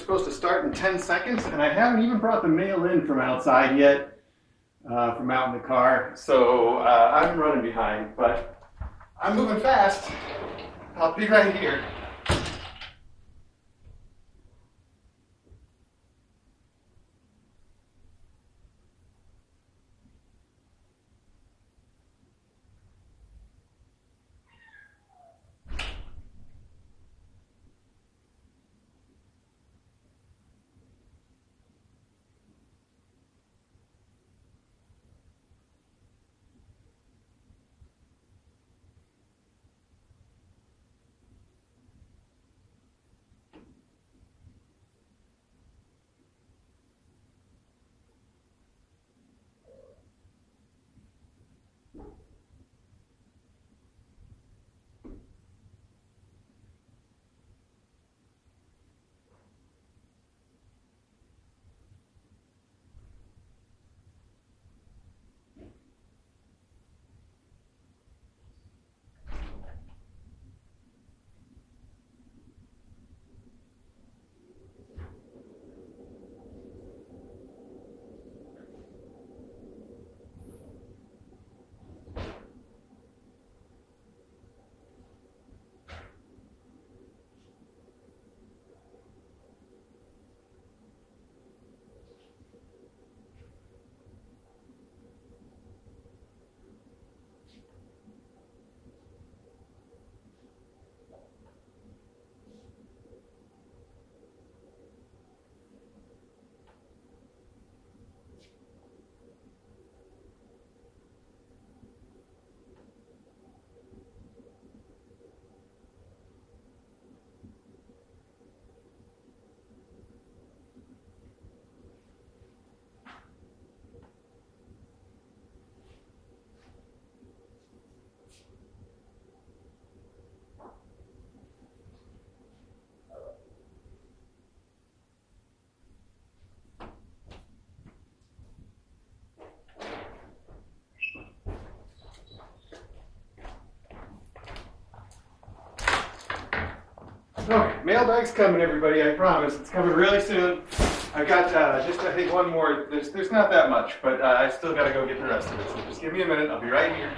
supposed to start in 10 seconds, and I haven't even brought the mail in from outside yet, from out in the car. So I'm running behind, but I'm moving fast. I'll be right here. Okay, mailbag's coming, everybody. I promise. It's coming really soon. I've got just, I think, one more. There's not that much, but I still got to go get the rest of it. So just give me a minute. I'll be right here.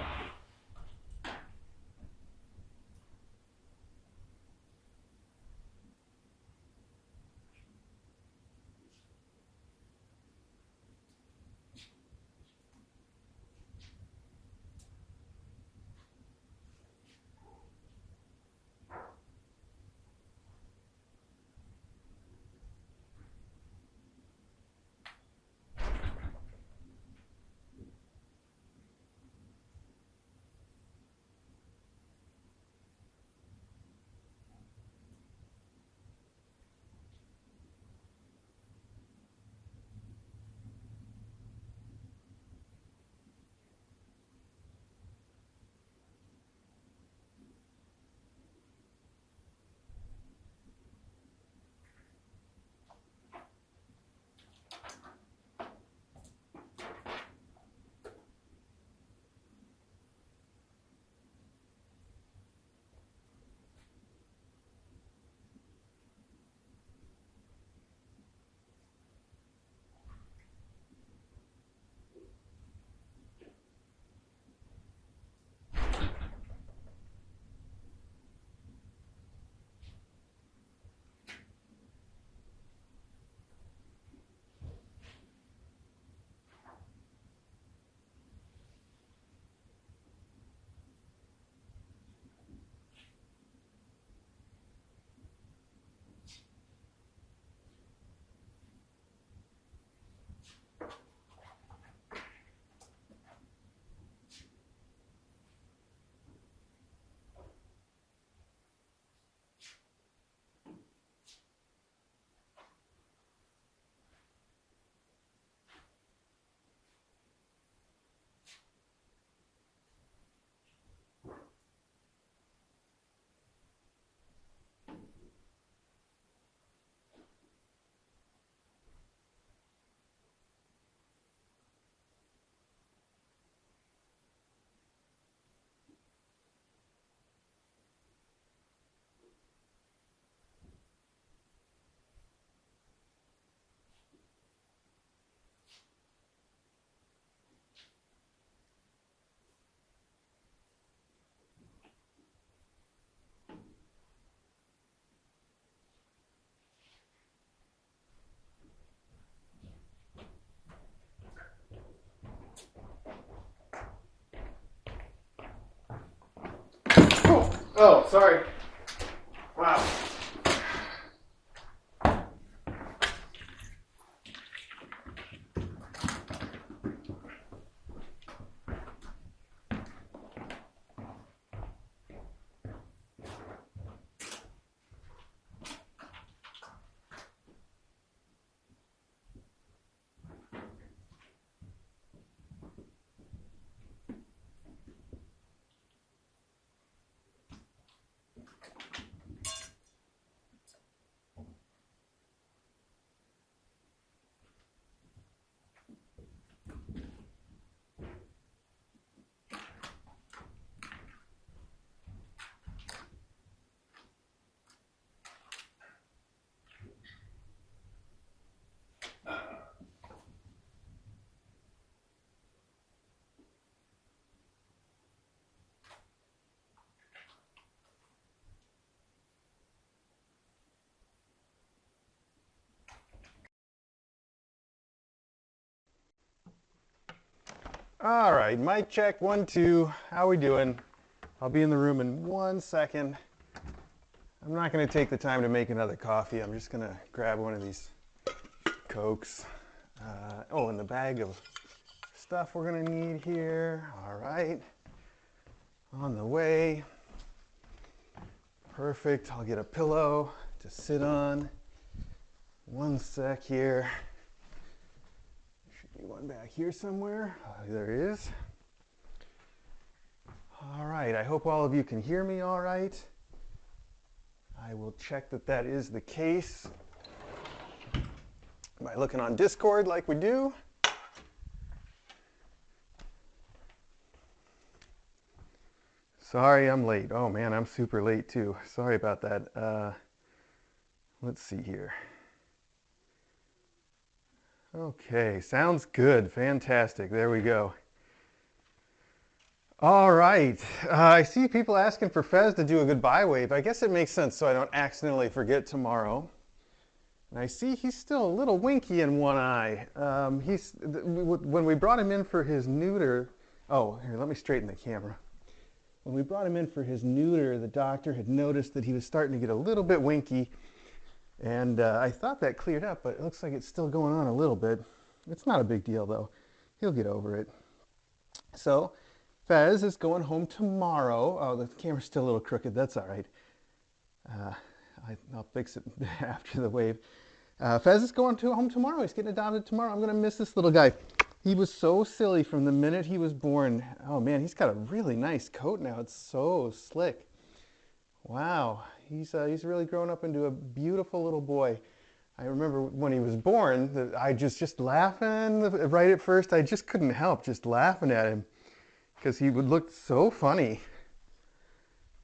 Oh, sorry. Wow. All right, mic check, 1, 2. How we doing? I'll be in the room in 1 second. I'm not going to take the time to make another coffee. I'm just going to grab one of these Cokes. Oh, and the bag of stuff we're going to need here. All right, on the way. Perfect. I'll get a pillow to sit on. 1 sec here. Should be one back here somewhere. There is. All right, I hope all of you can hear me all right. I will check that that is the case by looking on Discord like we do. Sorry I'm late. Oh man, I'm super late too. Sorry about that. Let's see here. Okay, sounds good. Fantastic. There we go. All right. I see people asking for Fez to do a goodbye wave. I guess it makes sense so I don't accidentally forget tomorrow. And I see he's still a little winky in one eye. When we brought him in for his neuter. Oh, here, let me straighten the camera. When we brought him in for his neuter, the doctor had noticed that he was starting to get a little bit winky. And I thought that cleared up, but it looks like it's still going on a little bit. It's not a big deal, though. He'll get over it. So, Fez is going home tomorrow. Oh, the camera's still a little crooked. That's all right. I'll fix it after the wave. Fez is going home tomorrow. He's getting adopted tomorrow. I'm going to miss this little guy. He was so silly from the minute he was born. Oh, man, he's got a really nice coat now. It's so slick. Wow, he's really grown up into a beautiful little boy. I remember when he was born, I just laughing right at first. I just couldn't help just laughing at him because he would look so funny.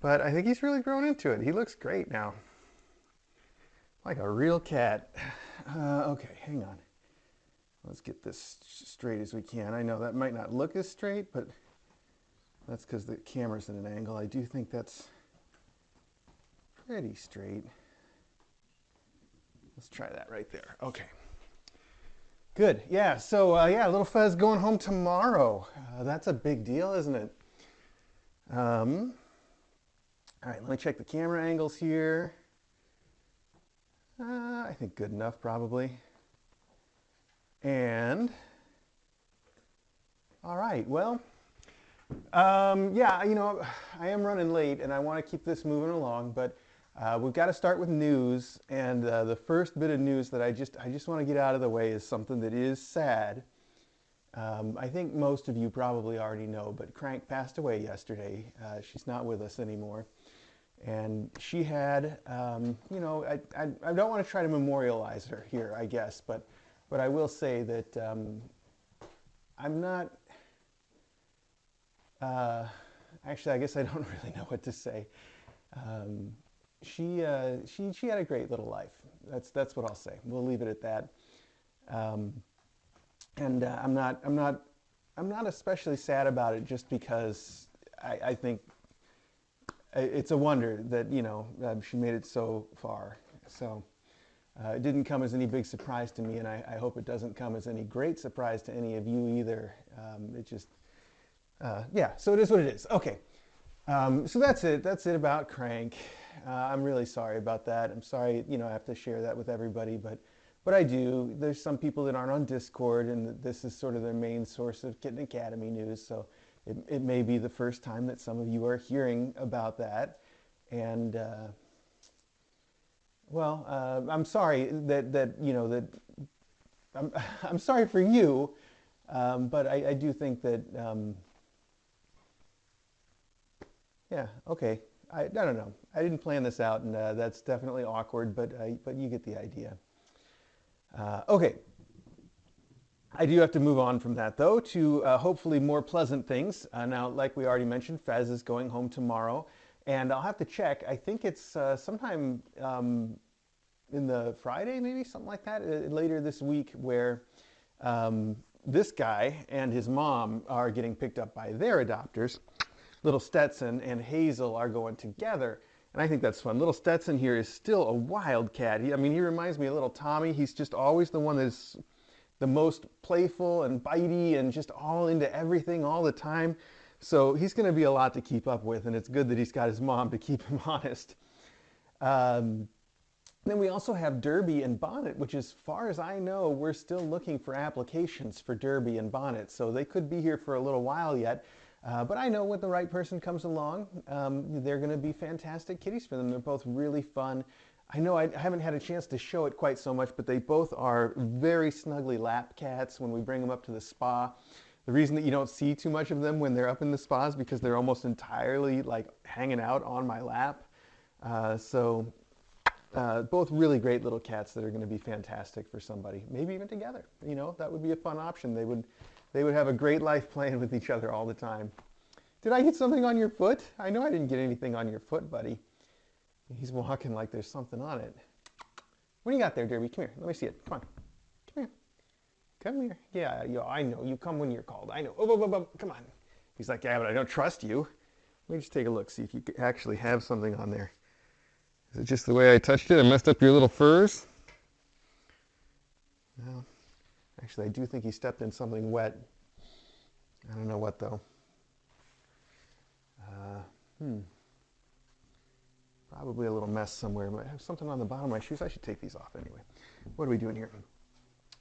But I think he's really grown into it. He looks great now, like a real cat. Okay, hang on. Let's get this straight as we can. I know that might not look as straight, but that's because the camera's at an angle. I do think that's pretty straight. Let's try that right there. Okay. Good. Yeah, so yeah, little Fez going home tomorrow. That's a big deal, isn't it? All right, let me check the camera angles here. I think good enough, probably. And, all right, well, yeah, you know, I am running late and I want to keep this moving along, but we've got to start with news, and the first bit of news that I just want to get out of the way is something that is sad. I think most of you probably already know, but Crank passed away yesterday. She's not with us anymore, and she had, you know, I don't want to try to memorialize her here, I guess, but I will say that I'm not. Actually, I guess I don't really know what to say. She had a great little life. That's what I'll say. We'll leave it at that. And I'm not especially sad about it, just because I think it's a wonder that, you know, she made it so far. So it didn't come as any big surprise to me, and I hope it doesn't come as any great surprise to any of you either. It just yeah. So it is what it is. Okay. So that's it. That's it about Crank. I'm really sorry about that. I'm sorry, I have to share that with everybody, but I do. There's some people that aren't on Discord, and this is sort of their main source of Kitten Academy news. So it may be the first time that some of you are hearing about that. And I'm sorry that I'm sorry for you, but I do think that. Yeah, okay. I don't know. I didn't plan this out, and that's definitely awkward, but you get the idea. Okay. I do have to move on from that, though, to hopefully more pleasant things. Now, like we already mentioned, Fez is going home tomorrow, and I'll have to check. I think it's sometime in the Friday, maybe something like that, later this week, where this guy and his mom are getting picked up by their adopters. Little Stetson and Hazel are going together, and I think that's fun. Little Stetson here is still a wild cat. He reminds me of little Tommy. He's just always the one that's the most playful and bitey and just all into everything all the time. So he's going to be a lot to keep up with, and it's good that he's got his mom to keep him honest. Then we also have Derby and Bonnet, which, as far as I know, we're still looking for applications for Derby and Bonnet, so they could be here for a little while yet. But I know when the right person comes along, they're going to be fantastic kitties for them. They're both really fun. I know I haven't had a chance to show it quite so much, but they both are very snuggly lap cats when we bring them up to the spa. The reason that you don't see too much of them when they're up in the spa is because they're almost entirely like hanging out on my lap. Both really great little cats that are going to be fantastic for somebody, maybe even together. That would be a fun option. They would have a great life playing with each other all the time. Did I get something on your foot? I know I didn't get anything on your foot, buddy. He's walking like there's something on it. What do you got there, Derby? Come here. Let me see it. Come on. Come here. Come here. Yeah, I know. You come when you're called. I know. Oh, come on. He's like, yeah, but I don't trust you. Let me just take a look, see if you actually have something on there. Is it just the way I touched it? I messed up your little furs? No. Actually, I do think he stepped in something wet. I don't know what, though. Probably a little mess somewhere. I have something on the bottom of my shoes. I should take these off anyway. What are we doing here?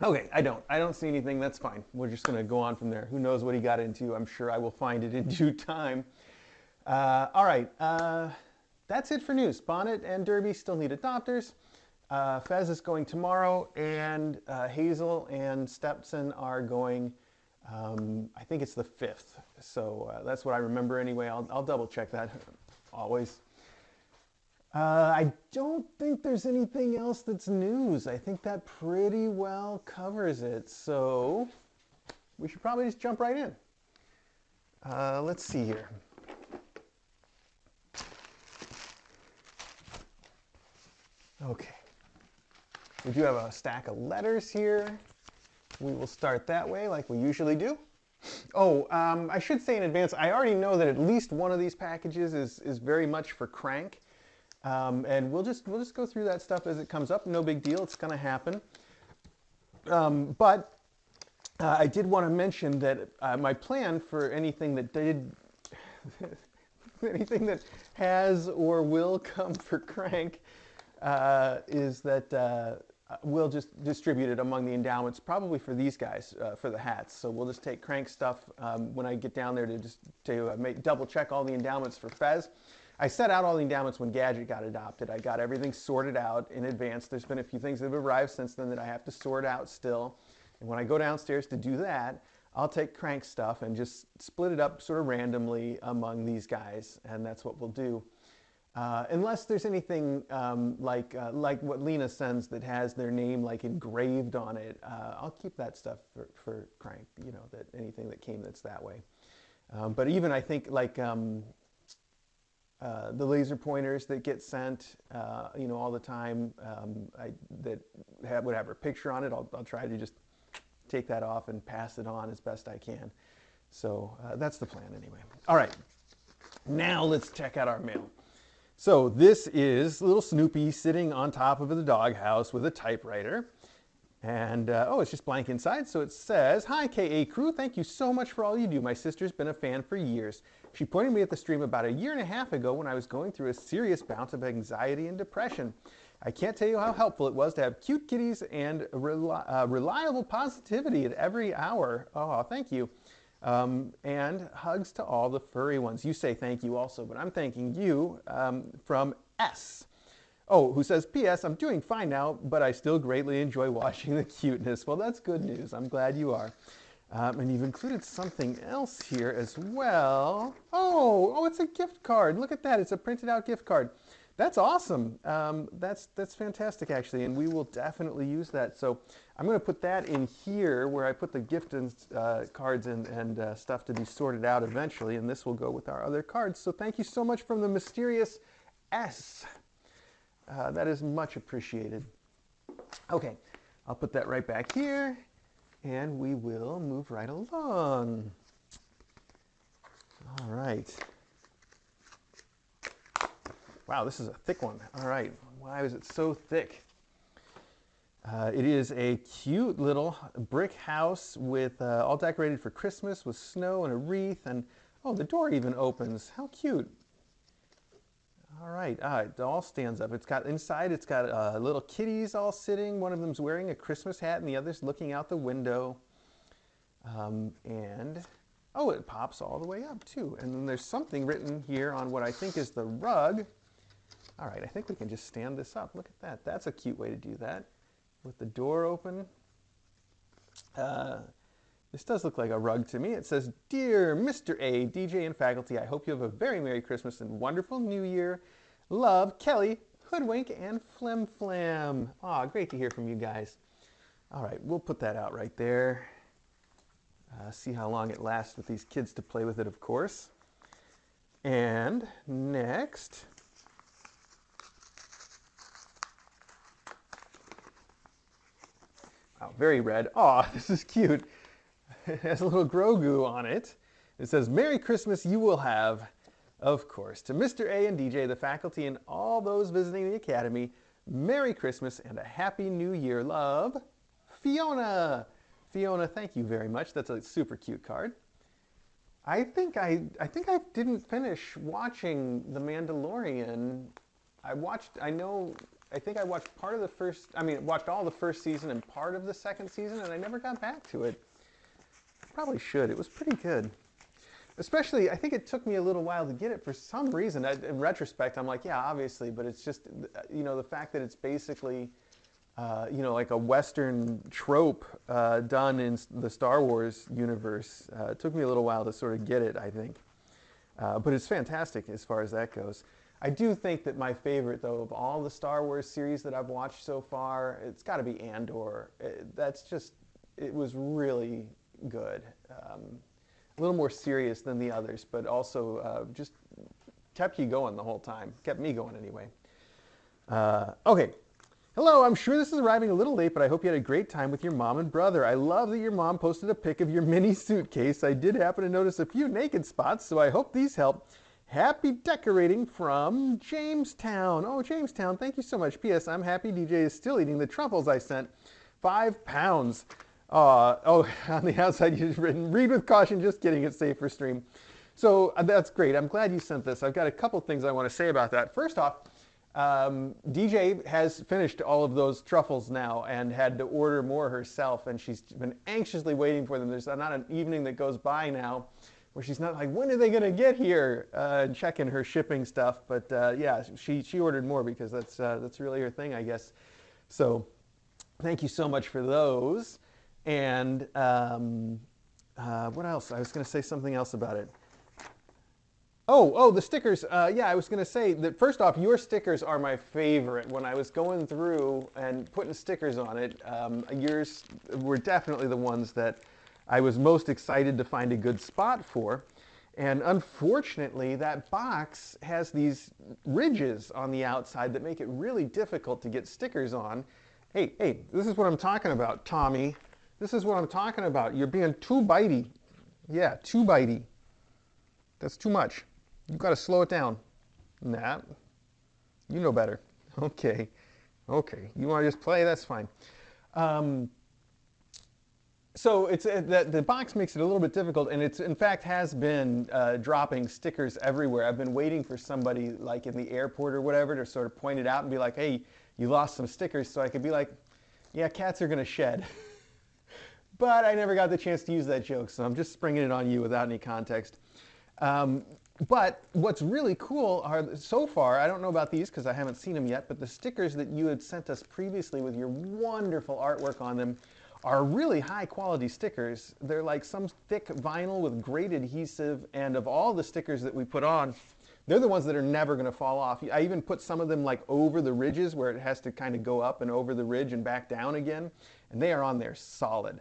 Okay, I don't see anything. That's fine. We're just going to go on from there. Who knows what he got into? I'm sure I will find it in due time. All right. That's it for news. Bonnet and Derby still need adopters. Fez is going tomorrow, and Hazel and Stetson are going, I think it's the 5th. So that's what I remember anyway. I'll double check that always. I don't think there's anything else that's news. I think that pretty well covers it. So we should probably just jump right in. Let's see here. Okay. We do have a stack of letters here. We will start that way like we usually do. Oh, I should say in advance, I already know that at least one of these packages is very much for Crank. And we'll just go through that stuff as it comes up. No big deal. It's going to happen. But I did want to mention that my plan for anything that anything that has or will come for Crank is that we'll just distribute it among the endowments, probably for these guys, for the hats. So we'll just take Crank stuff when I get down there to double check all the endowments for Fez. I set out all the endowments when Gadget got adopted. I got everything sorted out in advance. There's been a few things that have arrived since then that I have to sort out still. And when I go downstairs to do that, I'll take Crank stuff and just split it up sort of randomly among these guys, and that's what we'll do. Unless there's anything like what Lena sends that has their name like engraved on it, I'll keep that stuff for Crank. That anything that came that's that way. But even I think like the laser pointers that get sent, all the time, that would have her picture on it. I'll try to just take that off and pass it on as best I can. So that's the plan anyway. All right, now let's check out our mail. So this is little Snoopy sitting on top of the doghouse with a typewriter. And, oh, it's just blank inside. So it says, "Hi, KA crew. Thank you so much for all you do. My sister's been a fan for years. She pointed me at the stream about a year and a half ago when I was going through a serious bout of anxiety and depression. I can't tell you how helpful it was to have cute kitties and reliable positivity at every hour." Oh, thank you. And hugs to all the furry ones. You say thank you also, but I'm thanking you from S. Oh, who says, "P.S. I'm doing fine now, but I still greatly enjoy watching the cuteness." Well, that's good news. I'm glad you are. And you've included something else here as well. Oh, it's a gift card. Look at that. It's a printed out gift card. That's awesome. That's fantastic, actually, and we will definitely use that. So I'm going to put that in here where I put the gift and cards and stuff to be sorted out eventually, and this will go with our other cards. So thank you so much from the mysterious S. That is much appreciated. Okay, I'll put that right back here, and we will move right along. All right. Wow, this is a thick one. All right, why is it so thick? It is a cute little brick house with all decorated for Christmas with snow and a wreath, and oh, the door even opens. How cute. All right, it all stands up. It's got inside, it's got little kitties all sitting. One of them's wearing a Christmas hat and the other's looking out the window. And, oh, it pops all the way up too. And then there's something written here on what I think is the rug. All right, I think we can just stand this up. Look at that. That's a cute way to do that. With the door open. This does look like a rug to me. It says, "Dear Mr. A, DJ and faculty, I hope you have a very Merry Christmas and wonderful New Year. Love, Kelly, Hoodwink, and Flim Flam." Aw, great to hear from you guys. All right, we'll put that out right there. See how long it lasts with these kids to play with it, of course. And next, wow, very red. Aw, this is cute. It has a little Grogu on it. It says, "Merry Christmas you will have, of course. To Mr. A and DJ, the faculty, and all those visiting the Academy, Merry Christmas and a Happy New Year. Love, Fiona." Fiona, thank you very much. That's a super cute card. I think I didn't finish watching The Mandalorian. I think I watched part of the first, watched all the first season and part of the second season, and I never got back to it. Probably should. It was pretty good. Especially, I think it took me a little while to get it for some reason. In retrospect, I'm like, yeah, obviously, but it's just, the fact that it's basically, like a Western trope done in the Star Wars universe. It took me a little while to sort of get it, I think. But it's fantastic as far as that goes. I do think that my favorite, though, of all the Star Wars series that I've watched so far, it's got to be Andor. It was really good. A little more serious than the others, but also just kept you going the whole time. Kept me going anyway. Okay. Hello, I'm sure this is arriving a little late, but I hope you had a great time with your mom and brother. I love that your mom posted a pic of your mini suitcase. I did happen to notice a few naked spots, so I hope these help. Happy decorating from Jamestown. Oh, Jamestown, thank you so much. P.S. I'm happy DJ is still eating the truffles I sent. 5 pounds. On the outside you've written, "Read with caution, just kidding, it's safe for stream." So that's great. I'm glad you sent this. I've got a couple things I want to say about that. First off, DJ has finished all of those truffles now and had to order more herself, and she's been anxiously waiting for them. There's not an evening that goes by now where she's not like, when are they going to get here, and checking her shipping stuff. But yeah, she ordered more because that's really her thing, I guess. So thank you so much for those. And what else? I was going to say something else about it. Oh, the stickers. Yeah, I was going to say that first off, your stickers are my favorite. When I was going through and putting stickers on it, yours were definitely the ones that I was most excited to find a good spot for. And unfortunately, that box has these ridges on the outside that make it really difficult to get stickers on. Hey, this is what I'm talking about, Tommy. This is what I'm talking about. You're being too bitey. Yeah, too bitey. That's too much. You've got to slow it down. Nah, you know better. Okay. You want to just play? That's fine. So the box makes it a little bit difficult, and it's in fact has been dropping stickers everywhere. I've been waiting for somebody like in the airport or whatever to sort of point it out and be like, hey, you lost some stickers, so I could be like, yeah, cats are gonna shed. But I never got the chance to use that joke, so I'm just springing it on you without any context. But what's really cool are, so far, I don't know about these because I haven't seen them yet, but the stickers that you had sent us previously with your wonderful artwork on them are really high quality stickers. They're like some thick vinyl with great adhesive, and of all the stickers that we put on, they're the ones that are never going to fall off. I even put some of them like over the ridges where it has to kind of go up and over the ridge and back down again, and they are on there solid.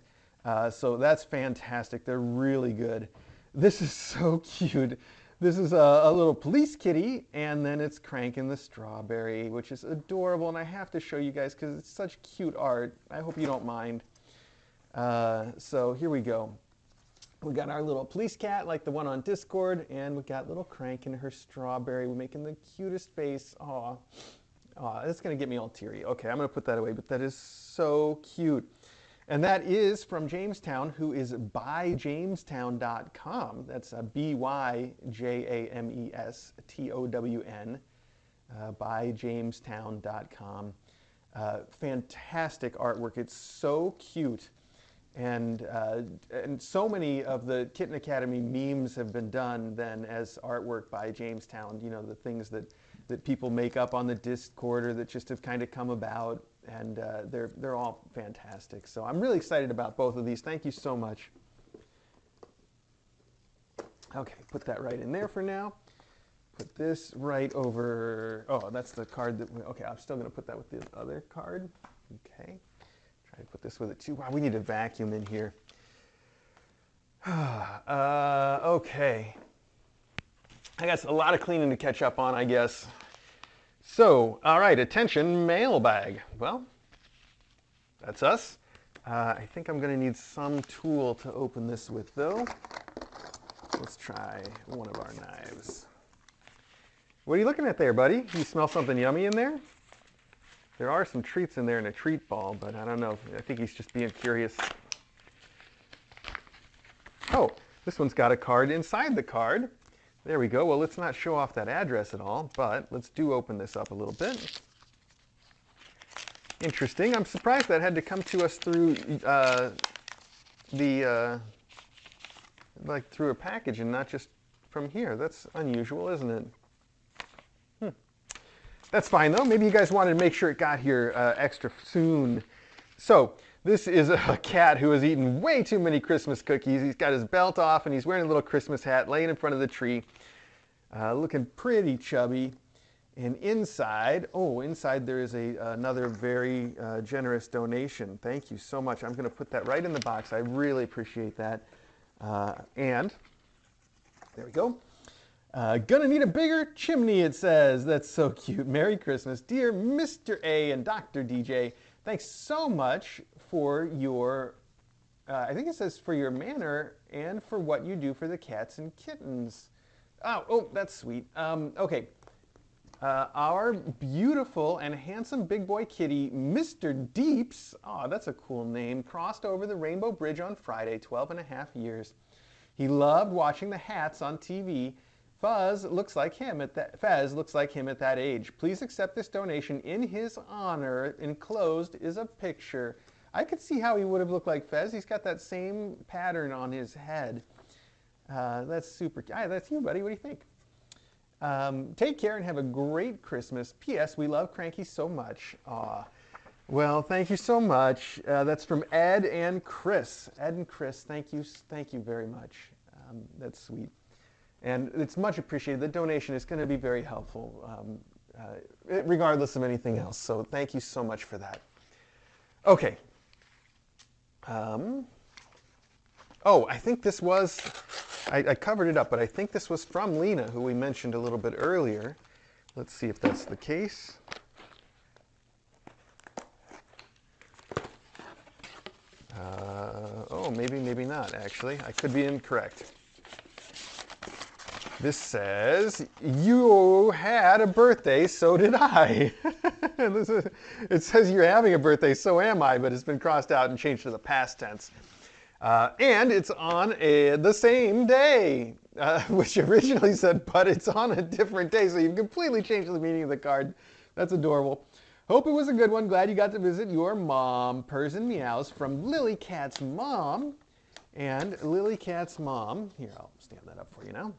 So that's fantastic. They're really good. This is so cute. This is a little police kitty, and then it's cranking the strawberry, which is adorable, and I have to show you guys because it's such cute art. I hope you don't mind. So here we go. We got our little police cat like the one on Discord, and we got little Crank and her strawberry. We're making the cutest face. Aw, that's gonna get me all teary. Okay, I'm gonna put that away, but that is so cute. And that is from Jamestown, who is byjamestown.com. That's BYJAMESTOWN, byjamestown.com. Fantastic artwork. It's so cute. And so many of the Kitten Academy memes have been done then as artwork by Jamestown. You know, the things that people make up on the Discord or that just have kind of come about. And they're all fantastic. So I'm really excited about both of these. Thank you so much. Okay, put that right in there for now. Put this right over. Oh, that's the card that. Okay, I'm still going to put that with the other card. Okay, try to put this with it too. Wow, we need a vacuum in here. Okay, I got a lot of cleaning to catch up on, I guess. So, all right, attention, mailbag. Well, that's us. I think I'm going to need some tool to open this with, though. Let's try one of our knives. What are you looking at there, buddy? You smell something yummy in there? There are some treats in there in a treat ball, but I don't know. I think he's just being curious. Oh, this one's got a card inside the card. There we go. Well, let's not show off that address at all, but let's open this up a little bit. Interesting. I'm surprised that had to come to us through like through a package and not just from here. That's unusual, isn't it? That's fine though. Maybe you guys wanted to make sure it got here extra soon. So this is a cat who has eaten way too many Christmas cookies. He's got his belt off and he's wearing a little Christmas hat, laying in front of the tree, looking pretty chubby. And inside, inside there is another very generous donation. Thank you so much. I'm going to put that right in the box. I really appreciate that. And there we go. Gonna need a bigger chimney, it says. That's so cute. Merry Christmas. Dear Mr. A and Dr. DJ, thanks so much for your, I think it says for your manner and for what you do for the cats and kittens. Oh, that's sweet. Okay. Our beautiful and handsome big boy kitty, Mr. Deeps, that's a cool name, crossed over the Rainbow Bridge on Friday, 12.5 years. He loved watching the hats on TV. Fez looks like him at that age. Please accept this donation in his honor. Enclosed is a picture. I could see how he would have looked like Fez. He's got that same pattern on his head. That's super. That's you, buddy. What do you think? Take care and have a great Christmas. P.S. We love Cranky so much. Well, thank you so much. That's from Ed and Chris. Ed and Chris, thank you very much. That's sweet. And it's much appreciated. The donation is going to be very helpful, regardless of anything else. So thank you so much for that. Okay. I think this was, I covered it up, but I think this was from Lena, who we mentioned a little bit earlier. Let's see if that's the case. Maybe not, actually. I could be incorrect. This says, you had a birthday, so did I. It says you're having a birthday, so am I, but it's been crossed out and changed to the past tense. And it's on the same day, which originally said, but it's on a different day, so you've completely changed the meaning of the card. That's adorable. Hope it was a good one. Glad you got to visit your mom. Purrs and meows from Lily Cat's mom. And Lily Cat's mom, here, I'll stand that up for you now.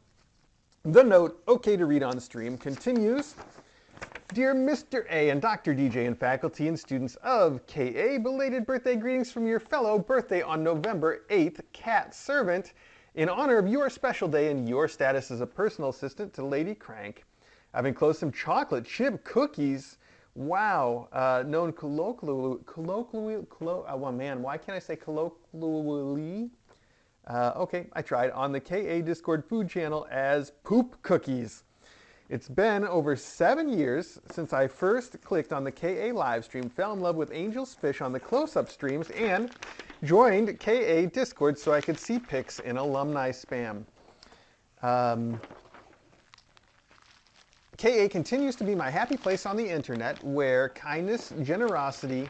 The note, okay to read on stream, continues. Dear Mr. A and Dr. DJ and faculty and students of KA, belated birthday greetings from your fellow birthday on November 8th cat servant in honor of your special day and your status as a personal assistant to Lady Crank. I've enclosed some chocolate chip cookies. Wow, known colloquially, oh man, why can't I say colloquially? Okay, I tried, on the KA Discord food channel as poop cookies. It's been over 7 years since I first clicked on the KA live stream, fell in love with Angel's Fish on the close-up streams, and joined KA Discord so I could see pics in alumni spam. KA continues to be my happy place on the internet where kindness, generosity,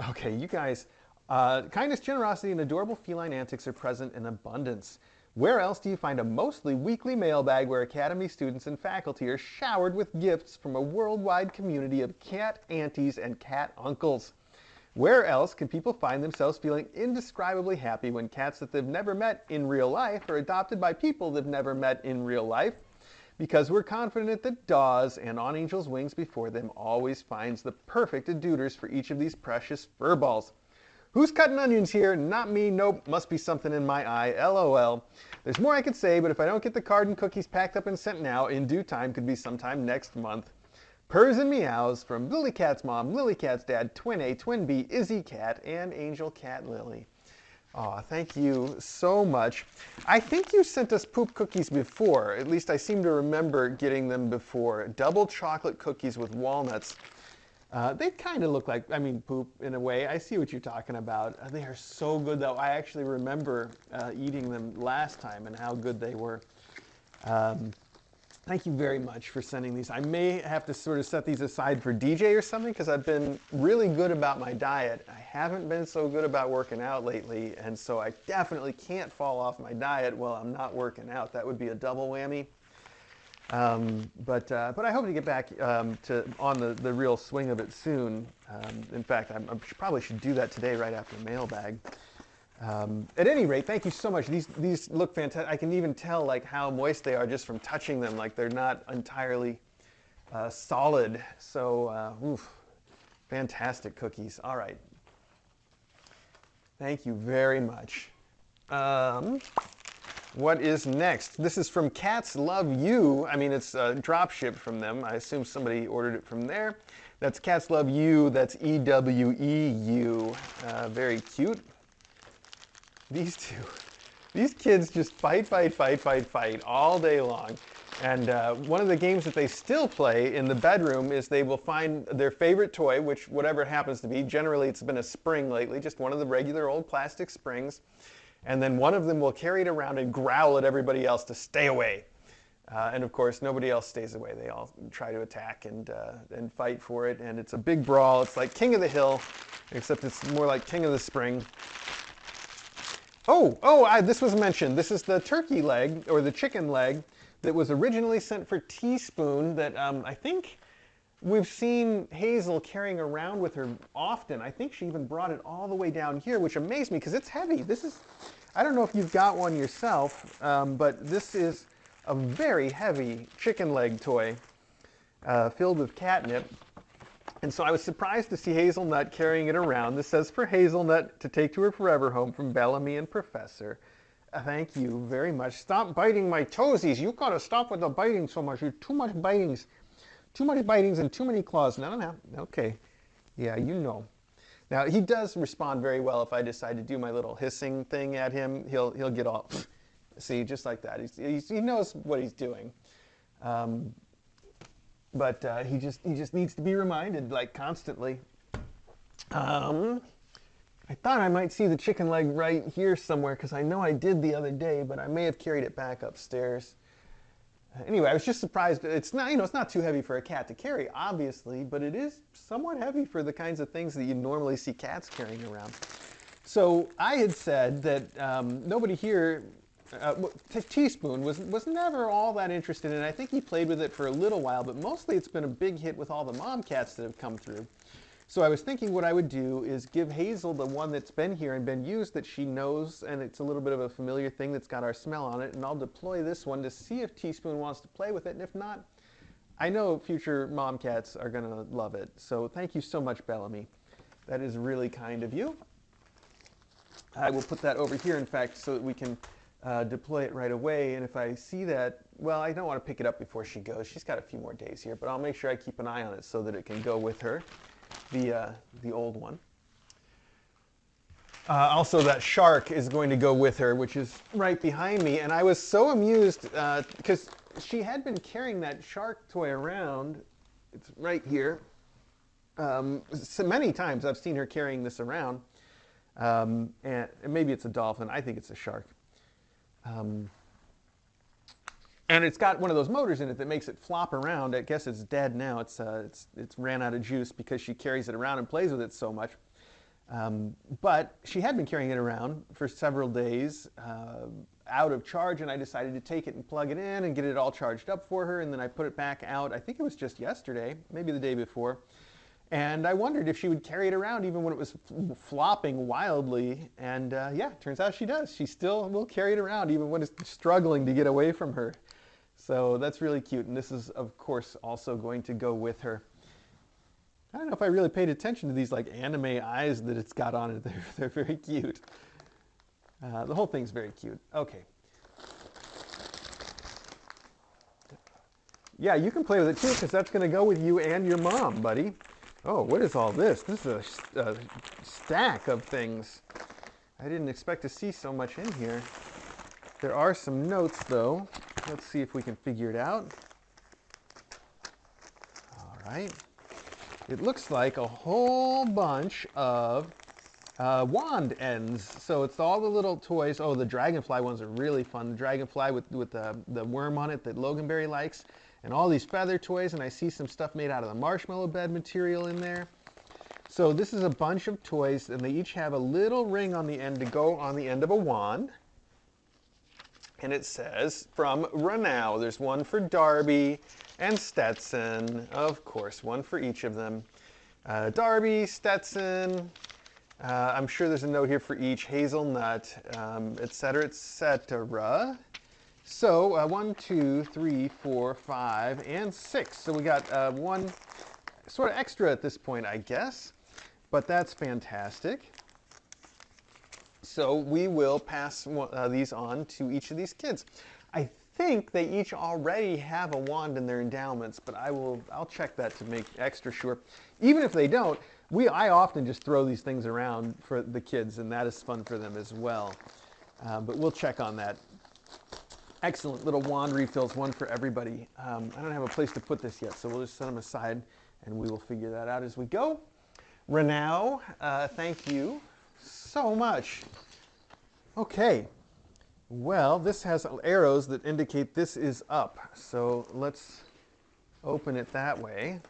okay, you guys, kindness, generosity, and adorable feline antics are present in abundance. Where else do you find a mostly weekly mailbag where Academy students and faculty are showered with gifts from a worldwide community of cat aunties and cat uncles? Where else can people find themselves feeling indescribably happy when cats that they've never met in real life are adopted by people they've never met in real life? Because we're confident that Dawes and On Angel's Wings before them always finds the perfect aduters for each of these precious furballs. Who's cutting onions here? Not me. Nope. Must be something in my eye. LOL. There's more I could say, but if I don't get the card and cookies packed up and sent now, in due time could be sometime next month. Purrs and meows from Lily Cat's mom, Lily Cat's dad, Twin A, Twin B, Izzy Cat, and Angel Cat Lily. Aw, thank you so much. I think you sent us poop cookies before. At least I seem to remember getting them before. Double chocolate cookies with walnuts. They kind of look like, I mean, poop in a way. I see what you're talking about. They are so good, though. I actually remember eating them last time and how good they were. Thank you very much for sending these. I may have to sort of set these aside for DJ or something because I've been really good about my diet. I haven't been so good about working out lately, and so I definitely can't fall off my diet while I'm not working out. That would be a double whammy. But I hope to get back on the real swing of it soon. In fact, I probably should do that today right after mailbag. At any rate, thank you so much. These look fantastic. I can even tell like how moist they are just from touching them. Like they're not entirely solid. So, oof, fantastic cookies. All right. Thank you very much. What is next? This is from Cats Love You. I mean, it's drop shipped from them. I assume somebody ordered it from there. That's Cats Love You. That's EWEU. Very cute. These two. These kids just fight all day long. And one of the games that they still play in the bedroom is they will find their favorite toy, which whatever it happens to be. Generally, it's been a spring lately, just one of the regular old plastic springs. And then one of them will carry it around and growl at everybody else to stay away. And of course, nobody else stays away. They all try to attack and fight for it. And it's a big brawl. It's like King of the Hill, except it's more like King of the Spring. This was mentioned. This is the turkey leg, or the chicken leg, that was originally sent for Teaspoon that I think we've seen Hazel carrying around with her often. I think she even brought it all the way down here, which amazed me because it's heavy. This is, I don't know if you've got one yourself, but this is a very heavy chicken leg toy filled with catnip. And so I was surprised to see Hazelnut carrying it around. This says for Hazelnut to take to her forever home from Bellamy and Professor. Thank you very much. Stop biting my toesies. You gotta stop with the biting so much. You're too much bitings. Too much bitings and too many claws. No. Okay. Yeah, you know. Now, he does respond very well if I decide to do my little hissing thing at him. He'll get all, see, just like that. He knows what he's doing. But he just needs to be reminded, like, constantly. I thought I might see the chicken leg right here somewhere, because I know I did the other day, but I may have carried it back upstairs. Anyway, I was just surprised. It's not, it's not too heavy for a cat to carry, obviously, but it is somewhat heavy for the kinds of things that you normally see cats carrying around. So I had said that nobody here, Teaspoon was never all that interested in it. I think he played with it for a little while, but mostly it's been a big hit with all the mom cats that have come through. So I was thinking what I would do is give Hazel the one that's been here and been used that she knows, and it's a little bit of a familiar thing that's got our smell on it, and I'll deploy this one to see if Teaspoon wants to play with it, and if not, I know future mom cats are going to love it. So thank you so much, Bellamy. That is really kind of you. I will put that over here, in fact, so that we can deploy it right away, and if I see that, well, I don't want to pick it up before she goes. She's got a few more days here, but I'll make sure I keep an eye on it so that it can go with her. The old one. Also, that shark is going to go with her, which is right behind me. And I was so amused because she had been carrying that shark toy around. It's right here. So many times I've seen her carrying this around. And maybe it's a dolphin. I think it's a shark. And it's got one of those motors in it that makes it flop around. I guess it's dead now. It's ran out of juice because she carries it around and plays with it so much. But she had been carrying it around for several days out of charge, and I decided to take it and plug it in and get it all charged up for her, and then I put it back out. I think it was just yesterday, maybe the day before. And I wondered if she would carry it around even when it was flopping wildly. And yeah, turns out she does. She still will carry it around even when it's struggling to get away from her. So that's really cute. And this is, of course, also going to go with her. I don't know if I really paid attention to these like anime eyes that it's got on it. They're very cute. The whole thing's very cute. Okay. Yeah, you can play with it too, because that's going to go with you and your mom, buddy. Oh, what is all this? This is a stack of things. I didn't expect to see so much in here. There are some notes, though. Let's see if we can figure it out. All right. It looks like a whole bunch of wand ends. So it's all the little toys. Oh, the dragonfly ones are really fun. The dragonfly with the worm on it that Loganberry likes. And all these feather toys. And I see some stuff made out of the marshmallow bed material in there. So this is a bunch of toys, and they each have a little ring on the end to go on the end of a wand. And it says, from Renow. There's one for Darby and Stetson. Of course, one for each of them. Darby, Stetson. I'm sure there's a note here for each. Hazelnut, etc., etc. So 1, 2, 3, 4, 5, and 6. So we got one sort of extra at this point, I guess. But that's fantastic. So we will pass these on to each of these kids. I think they each already have a wand in their endowments, but I'll check that to make extra sure. Even if they don't, I often just throw these things around for the kids, and that is fun for them as well. But we'll check on that. Excellent little wand refills, one for everybody. I don't have a place to put this yet, so we'll just set them aside, and we will figure that out as we go. Renow, thank you so much. Okay, well, this has arrows that indicate this is up, so let's open it that way.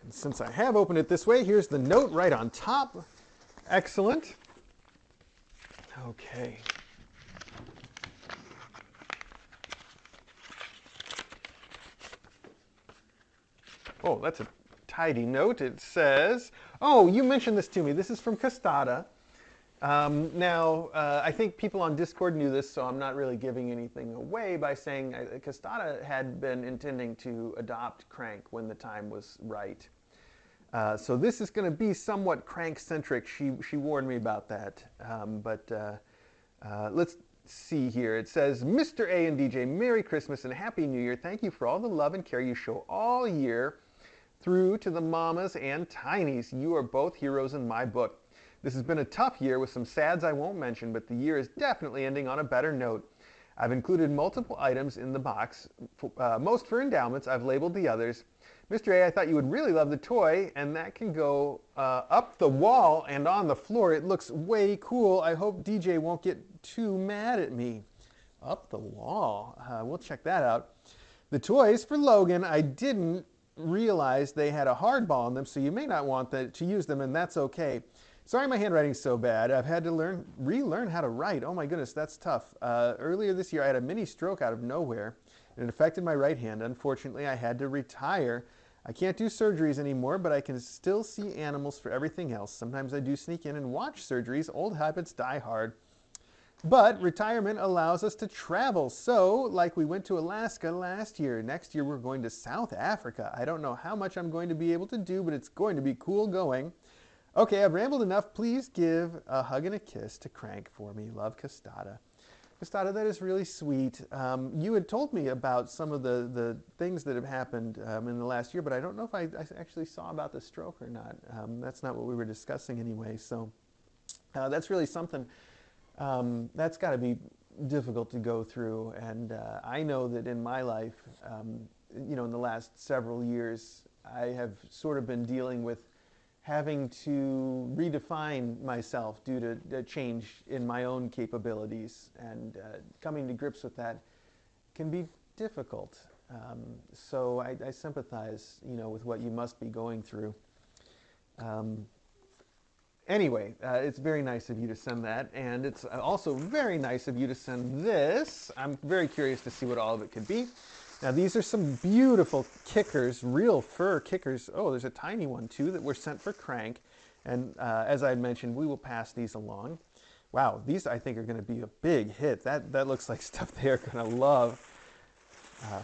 And since I have opened it this way, here's the note right on top. Excellent. Okay. Oh, that's a tidy note. It says, oh, you mentioned this to me. This is from Costata. Now, I think people on Discord knew this, so I'm not really giving anything away by saying Costata had been intending to adopt Crank when the time was right. So this is going to be somewhat Crank-centric. She warned me about that. Let's see here. It says, Mr.A and DJ, Merry Christmas and Happy New Year. Thank you for all the love and care you show all year through to the mamas and tinies. You are both heroes in my book. This has been a tough year with some sads I won't mention, but the year is definitely ending on a better note. I've included multiple items in the box, most for endowments. I've labeled the others. Mr. A, I thought you would really love the toy, and that can go up the wall and on the floor. It looks way cool. I hope DJ won't get too mad at me. Up the wall. We'll check that out. The toys for Logan, I didn't realize they had a hardball on them, so you may not want to use them, and that's okay. Sorry my handwriting's so bad. I've had to relearn how to write. Oh my goodness, that's tough. Earlier this year, I had a mini stroke out of nowhere, and it affected my right hand. Unfortunately, I had to retire. I can't do surgeries anymore, but I can still see animals for everything else. Sometimes I do sneak in and watch surgeries. Old habits die hard. But retirement allows us to travel. So, like we went to Alaska last year. Next year we're going to South Africa. I don't know how much I'm going to be able to do, but it's going to be cool going. Okay, I've rambled enough. Please give a hug and a kiss to Crank for me. Love, Costata. Costata, that is really sweet. You had told me about some of the things that have happened in the last year, but I don't know if I actually saw about the stroke or not. That's not what we were discussing anyway. So that's really something. That's got to be difficult to go through, and I know that in my life, in the last several years, I have sort of been dealing with having to redefine myself due to a change in my own capabilities, and coming to grips with that can be difficult. So I sympathize, with what you must be going through. Anyway, it's very nice of you to send that, and it's also very nice of you to send this. I'm very curious to see what all of it could be. Now, these are some beautiful kickers, real fur kickers. Oh, there's a tiny one, too, that were sent for Crank, and as I mentioned, we will pass these along. Wow, these I think are going to be a big hit. That looks like stuff they're going to love.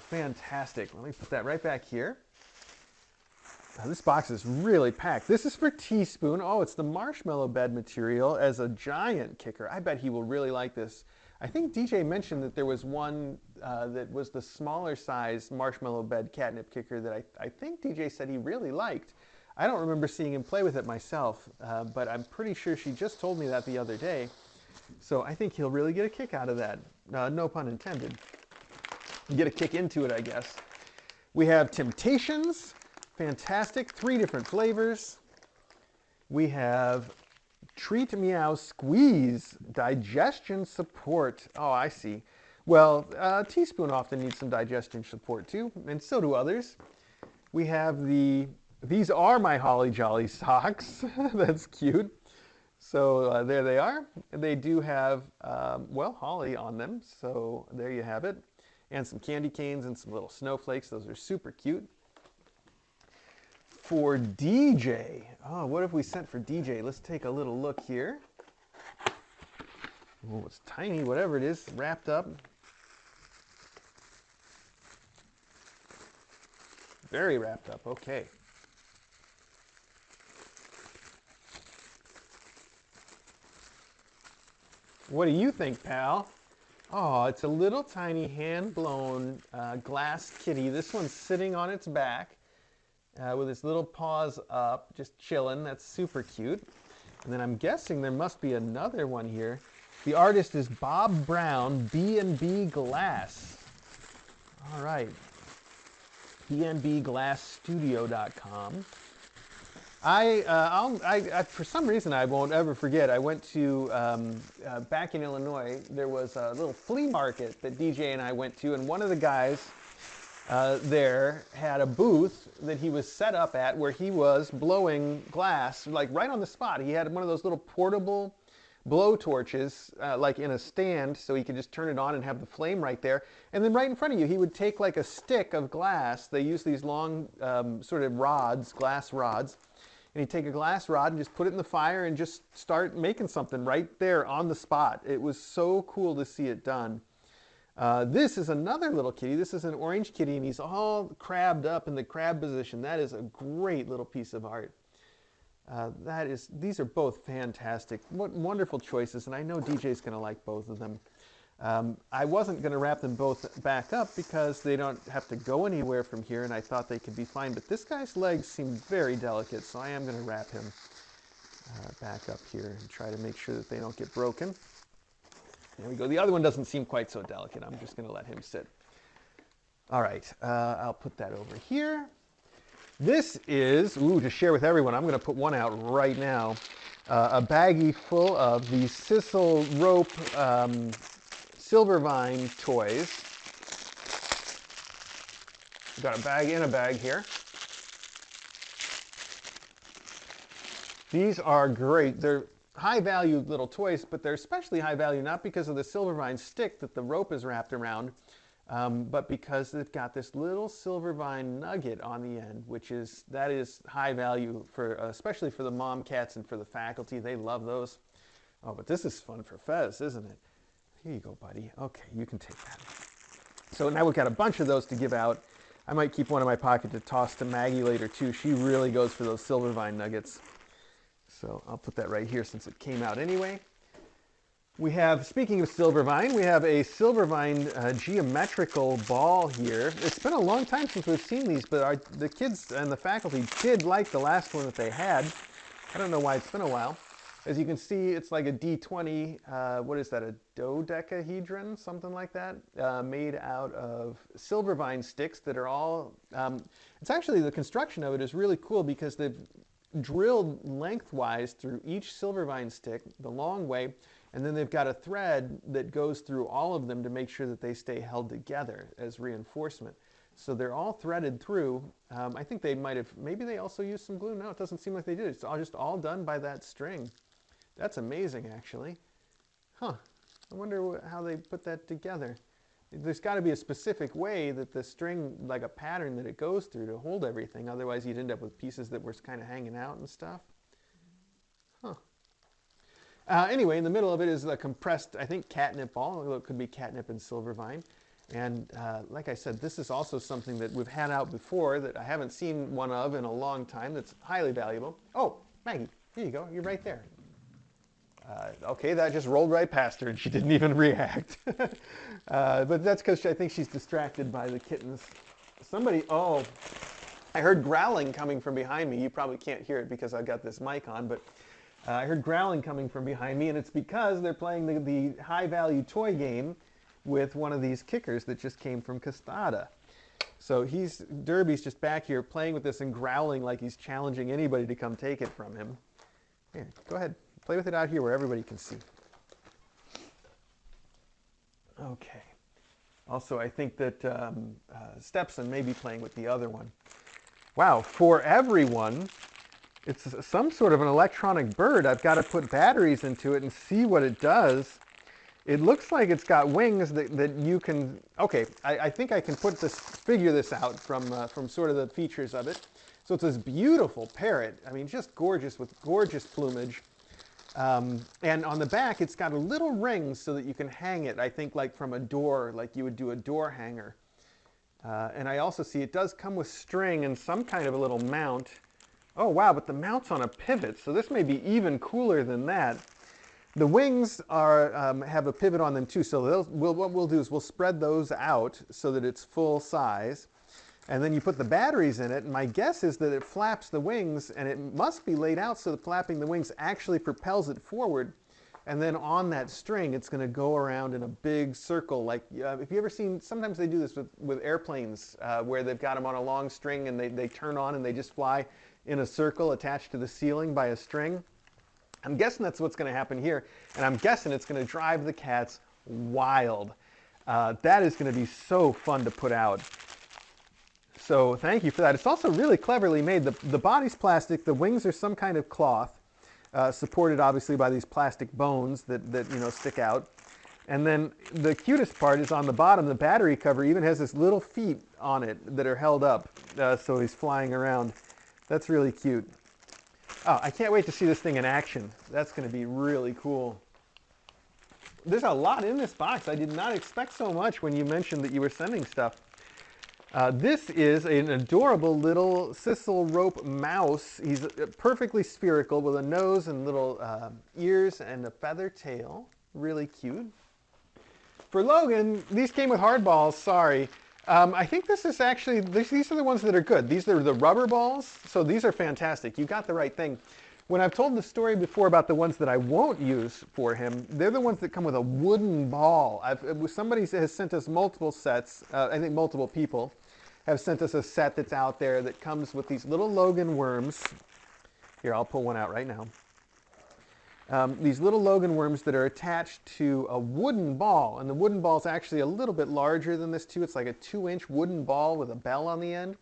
Fantastic. Let me put that right back here. This box is really packed. This is for Teaspoon. Oh, it's the marshmallow bed material as a giant kicker. I bet he will really like this. I think DJ mentioned that there was one that was the smaller size marshmallow bed catnip kicker that I think DJ said he really liked. I don't remember seeing him play with it myself, but I'm pretty sure she just told me that the other day. So I think he'll really get a kick out of that. No pun intended. Get a kick into it, I guess. We have Temptations. Fantastic, 3 different flavors. We have Treat Meow Squeeze, digestion support. Oh, I see. Well, Teaspoon often needs some digestion support too, and so do others. We have these are my Holly Jolly socks. That's cute. So there they are. They do have, holly on them, so there you have it. And some candy canes and some little snowflakes. Those are super cute. For DJ, oh, what have we sent for DJ? Let's take a little look here. Oh, it's tiny, whatever it is, wrapped up. Very wrapped up, okay. What do you think, pal? Oh, it's a little tiny hand-blown glass kitty. This one's sitting on its back. With its little paws up, just chilling. That's super cute. And then I'm guessing there must be another one here. The artist is Bob Brown, B&B Glass. All right. bnbglassstudio.com. For some reason, I won't ever forget. I went to, back in Illinois, there was a little flea market that DJ and I went to, and one of the guys there had a booth that he was set up at where he was blowing glass, like right on the spot. He had one of those little portable blow torches, like in a stand, so he could just turn it on and have the flame right there. And then right in front of you, he would take like a stick of glass. They use these long sort of rods, glass rods. And he'd take a glass rod and just put it in the fire and just start making something right there on the spot. It was so cool to see it done. This is another little kitty. This is an orange kitty, and he's all crabbed up in the crab position. That is a great little piece of art. These are both fantastic. What wonderful choices, and I know DJ's going to like both of them. I wasn't going to wrap them both back up because they don't have to go anywhere from here, and I thought they could be fine. But this guy's legs seem very delicate, so I am going to wrap him back up here and try to make sure that they don't get broken. There we go. The other one doesn't seem quite so delicate. I'm just going to let him sit. All right. I'll put that over here. This is, to share with everyone, I'm going to put one out right now. A baggie full of the Sissel Rope Silvervine toys. We've got a bag in a bag here. These are great. They're high-value little toys, but they're especially high value not because of the Silvervine stick that the rope is wrapped around, but because they've got this little Silvervine nugget on the end, that is high value for, especially for the mom cats and for the faculty. They love those. Oh, but this is fun for Fez, isn't it? Here you go, buddy. Okay, you can take that. So now we've got a bunch of those to give out. I might keep one in my pocket to toss to Maggie later too. She really goes for those Silvervine nuggets. So I'll put that right here since it came out anyway. We have, speaking of Silvervine, we have a Silvervine geometrical ball here. It's been a long time since we've seen these, but the kids and the faculty did like the last one that they had. I don't know why it's been a while. As you can see, it's like a D20, what is that, a dodecahedron, something like that, made out of Silvervine sticks that are all, it's actually, the construction of it is really cool because they've drilled lengthwise through each Silvervine stick the long way, and then they've got a thread that goes through all of them to make sure that they stay held together as reinforcement. So they're all threaded through. I think they might have, maybe they also used some glue. No, it doesn't seem like they did. It's just all done by that string. That's amazing, actually. Huh. I wonder how they put that together. There's got to be a specific way that the string, like a pattern that it goes through to hold everything. Otherwise, you'd end up with pieces that were kind of hanging out and stuff. Huh. Anyway, in the middle of it is a compressed, I think, catnip ball. Although it could be catnip and Silvervine. And like I said, this is also something that we've had out before that I haven't seen one of in a long time that's highly valuable. Oh, Maggie, here you go. You're right there. Okay, that just rolled right past her and she didn't even react. But that's because I think she's distracted by the kittens. Oh, I heard growling coming from behind me. You probably can't hear it because I've got this mic on, but I heard growling coming from behind me, and it's because they're playing the high-value toy game with one of these kickers that just came from Castada. So Derby's just back here playing with this and growling like he's challenging anybody to come take it from him. Here, go ahead. Play with it out here where everybody can see. Okay. Also, I think that Stepson may be playing with the other one. Wow, for everyone, it's some sort of an electronic bird. I've got to put batteries into it and see what it does. It looks like it's got wings that you can... Okay, I think I can figure this out from sort of the features of it. So it's this beautiful parrot. I mean, just gorgeous with gorgeous plumage. And on the back, it's got a little ring so that you can hang it, I think, like from a door, like you would do a door hanger. And I also see it does come with string and some kind of a little mount. Oh, wow, but the mount's on a pivot, so this may be even cooler than that. The wings have a pivot on them, too, so what we'll do is we'll spread those out so that it's full size. And then you put the batteries in it, and my guess is that it flaps the wings, and it must be laid out so that flapping the wings actually propels it forward. And then on that string, it's going to go around in a big circle. Like, if you ever seen, sometimes they do this with airplanes, where they've got them on a long string, and they turn on, and they just fly in a circle attached to the ceiling by a string. I'm guessing that's what's going to happen here, and I'm guessing it's going to drive the cats wild. That is going to be so fun to put out. So thank you for that. It's also really cleverly made. The body's plastic, the wings are some kind of cloth, supported obviously by these plastic bones that stick out. And then the cutest part is on the bottom, the battery cover even has this little feet on it that are held up, so he's flying around. That's really cute. Oh, I can't wait to see this thing in action. That's going to be really cool. There's a lot in this box. I did not expect so much when you mentioned that you were sending stuff. This is an adorable little Sissel rope mouse. He's perfectly spherical with a nose and little ears and a feather tail. Really cute. For Logan, these came with hard balls. Sorry. I think this is actually, these are the ones that are good. These are the rubber balls, so these are fantastic. You got the right thing. When I've told the story before about the ones that I won't use for him, they're the ones that come with a wooden ball. Somebody has sent us multiple sets, I think multiple people, have sent us a set that's out there that comes with these little Logan worms. Here, I'll pull one out right now. These little Logan worms that are attached to a wooden ball, and the wooden ball is actually a little bit larger than this too. It's like a 2-inch wooden ball with a bell on the end.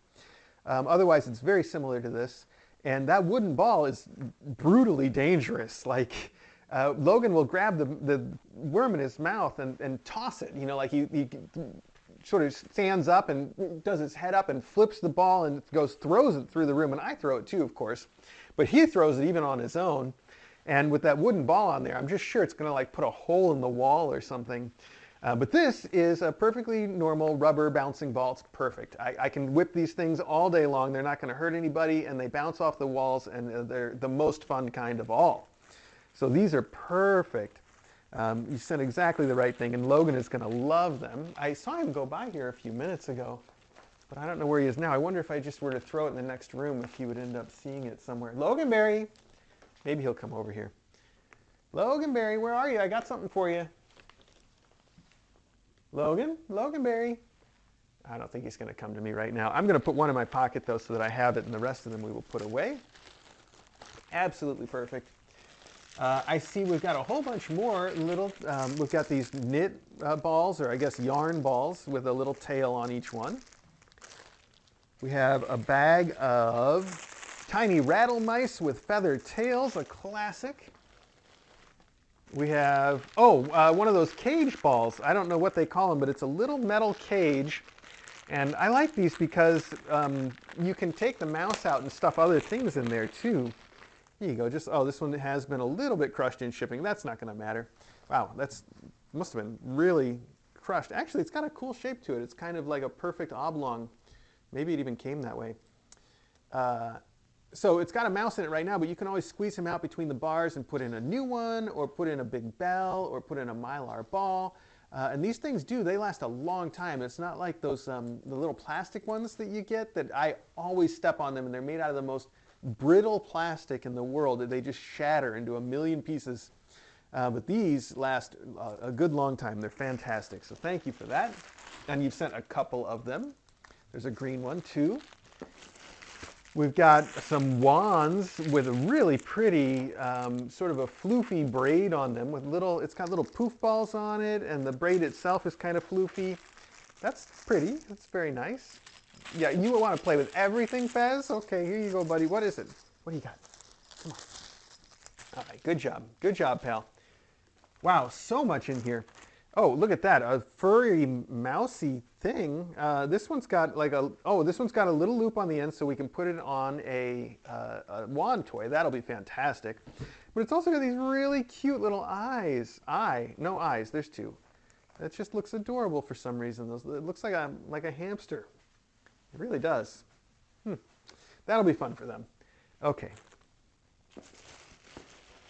Otherwise, it's very similar to this. And that wooden ball is brutally dangerous. Like, Logan will grab the worm in his mouth and toss it. You know, like he sort of stands up and does his head up and flips the ball and throws it through the room. And I throw it too, of course. But he throws it even on his own. And with that wooden ball on there, I'm just sure it's going to like put a hole in the wall or something. But this is a perfectly normal rubber bouncing ball. It's perfect. I can whip these things all day long. They're not going to hurt anybody, and they bounce off the walls, and they're the most fun kind of all. So these are perfect. You sent exactly the right thing, and Logan is going to love them. I saw him go by here a few minutes ago, but I don't know where he is now. I wonder if I just were to throw it in the next room if he would end up seeing it somewhere. Loganberry! Maybe he'll come over here. Loganberry, where are you? I got something for you. Loganberry. I don't think he's going to come to me right now. I'm going to put one in my pocket, though, so that I have it, and the rest of them we will put away. Absolutely perfect. I see we've got a whole bunch more little, we've got these knit balls, or I guess yarn balls, with a little tail on each one. We have a bag of tiny rattle mice with feathered tails, a classic. We have, one of those cage balls. I don't know what they call them, but it's a little metal cage. And I like these because you can take the mouse out and stuff other things in there too. Here you go. This one has been a little bit crushed in shipping. That's not going to matter. Wow, must have been really crushed. Actually, it's got a cool shape to it. It's kind of like a perfect oblong. Maybe it even came that way. So it's got a mouse in it right now, but you can always squeeze him out between the bars and put in a new one, or put in a big bell, or put in a Mylar ball. And these things they last a long time. It's not like those the little plastic ones that you get that I always step on them, and they're made out of the most brittle plastic in the world that they just shatter into a million pieces. But these last a good long time. They're fantastic. So thank you for that. And you've sent a couple of them. There's a green one too. We've got some wands with a really pretty sort of a floofy braid on them with it's got little poof balls on it, and the braid itself is kind of floofy. That's pretty. That's very nice. Yeah, you want to play with everything, Fez? Okay, here you go, buddy. What is it? What do you got? Come on. All right, good job. Good job, pal. Wow, so much in here. Oh, look at that, a furry, mousy thing. This one's got like this one's got a little loop on the end so we can put it on a wand toy. That'll be fantastic. But it's also got these really cute little eyes. No eyes, there's two. That just looks adorable for some reason. It looks like a hamster. It really does. That'll be fun for them. Okay.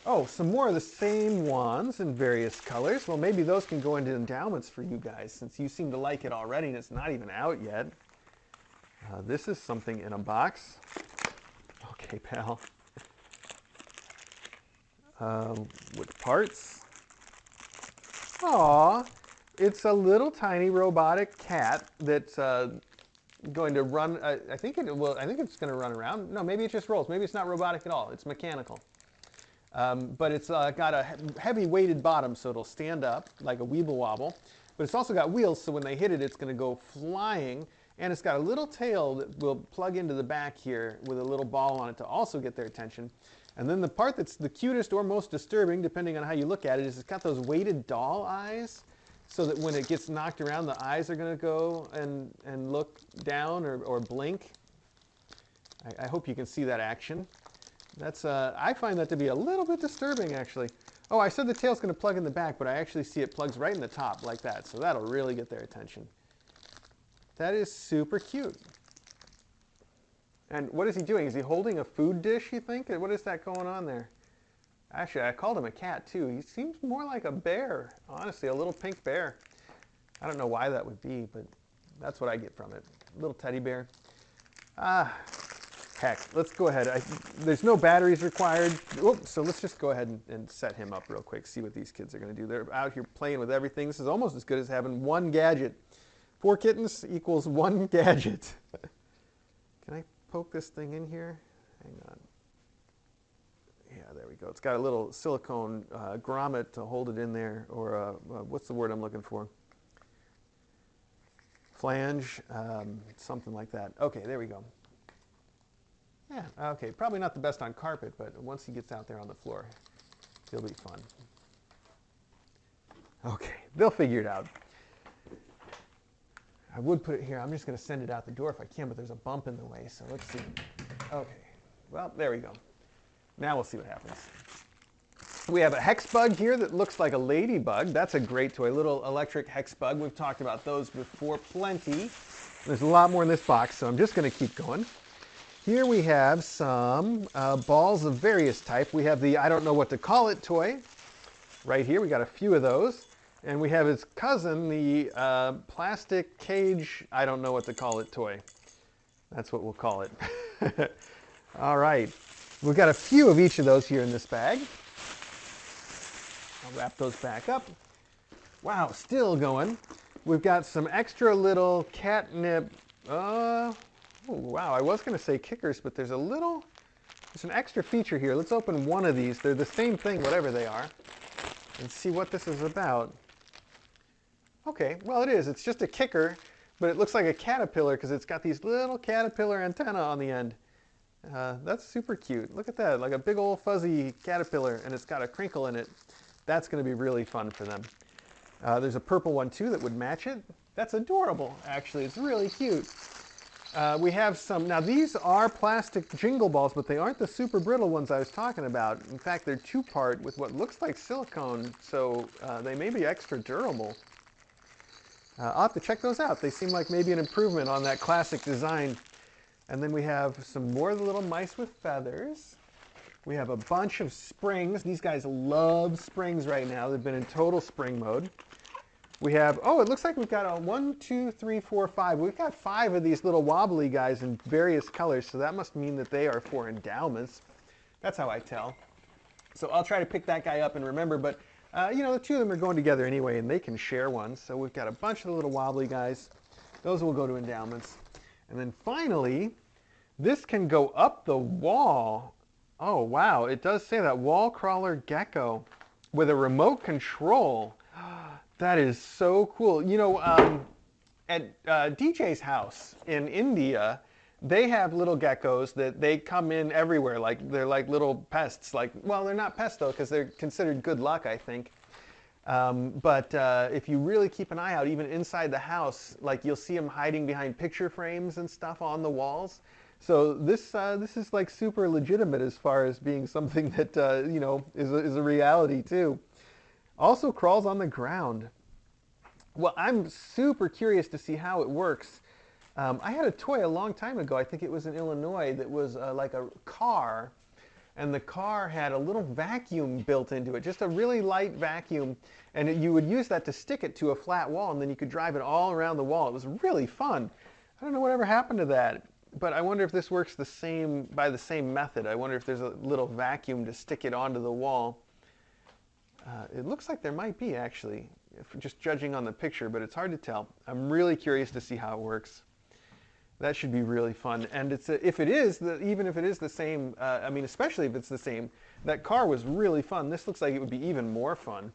Oh, some more of the same wands in various colors. Well, maybe those can go into endowments for you guys, since you seem to like it already and it's not even out yet. This is something in a box. Okay, pal. With parts. Aw, it's a little tiny robotic cat that's going to run. I think it's going to run around. No, maybe it just rolls. Maybe it's not robotic at all. It's mechanical. But it's got a heavy weighted bottom, so it'll stand up like a weeble wobble. But it's also got wheels, so when they hit it, it's going to go flying. And it's got a little tail that will plug into the back here with a little ball on it to also get their attention. And then the part that's the cutest or most disturbing, depending on how you look at it, is it's got those weighted doll eyes, so that when it gets knocked around, the eyes are going to go and look down or blink. I hope you can see that action. I find that to be a little bit disturbing, actually. Oh, I said the tail's going to plug in the back, but I actually see it plugs right in the top like that, so that'll really get their attention. That is super cute. And what is he doing? Is he holding a food dish, you think? What is that going on there? Actually, I called him a cat, too. He seems more like a bear, honestly, a little pink bear. I don't know why that would be, but that's what I get from it. A little teddy bear. Heck, let's go ahead. There's no batteries required. So let's just go ahead and set him up real quick, see what these kids are going to do. They're out here playing with everything. This is almost as good as having one gadget 4 kittens equals 1 gadget. Can I poke this thing in here? Hang on. Yeah, there we go. It's got a little silicone grommet to hold it in there, or what's the word I'm looking for? Flange, something like that. Okay, there we go. Yeah, okay, probably not the best on carpet, but once he gets out there on the floor, he'll be fun. Okay, they'll figure it out. I would put it here. I'm just going to send it out the door if I can, but there's a bump in the way, so let's see. Okay, well, there we go. Now we'll see what happens. We have a hex bug here that looks like a ladybug. That's a great toy, little electric hex bug. We've talked about those before, plenty. There's a lot more in this box, so I'm just going to keep going. Here we have some balls of various type. We have the I don't know what to call it toy right here. We got a few of those. And we have his cousin, the plastic cage I don't know what to call it toy. That's what we'll call it. All right. We've got a few of each of those here in this bag. I'll wrap those back up. Wow, still going. We've got some extra little catnip. Oh, wow, I was going to say kickers, but there's an extra feature here. Let's open one of these. They're the same thing, whatever they are, and see what this is about. Okay, well it is. It's just a kicker, but it looks like a caterpillar because it's got these little caterpillar antennae on the end. That's super cute. Look at that, like a big old fuzzy caterpillar, and it's got a crinkle in it. That's going to be really fun for them. There's a purple one too that would match it. That's adorable, actually. It's really cute. We have some, now these are plastic jingle balls, but they aren't the super brittle ones I was talking about. In fact, they're 2-part with what looks like silicone, so they may be extra durable. I'll have to check those out. They seem like maybe an improvement on that classic design. And then we have some more of the little mice with feathers. We have a bunch of springs. These guys love springs right now. They've been in total spring mode. We have, oh, it looks like we've got a 1, 2, 3, 4, 5. We've got 5 of these little wobbly guys in various colors, so that must mean that they are for endowments. That's how I tell. So I'll try to pick that guy up and remember, but you know, the 2 of them are going together anyway, and they can share one. So we've got a bunch of the little wobbly guys. Those will go to endowments. And then finally, this can go up the wall. Oh, wow. It does say that, wall crawler gecko with a remote control. That is so cool. You know, at DJ's house in India, they have little geckos that they come in everywhere. Like they're like little pests. Like, well, they're not pests though, because they're considered good luck, I think. But if you really keep an eye out, even inside the house, like you'll see them hiding behind picture frames and stuff on the walls. So this is like super legitimate as far as being something that you know, is a reality too. Also crawls on the ground. Well, I'm super curious to see how it works. I had a toy a long time ago, I think it was in Illinois, that was like a car, and the car had a little vacuum built into it, just a really light vacuum, and you would use that to stick it to a flat wall, and then you could drive it all around the wall. It was really fun. I don't know whatever happened to that, but I wonder if this works by the same method. I wonder if there's a little vacuum to stick it onto the wall. It looks like there might be, actually, just judging on the picture, but it's hard to tell. I'm really curious to see how it works. That should be really fun. And it's if it is, even if it is the same, I mean, especially if it's the same, that car was really fun. This looks like it would be even more fun,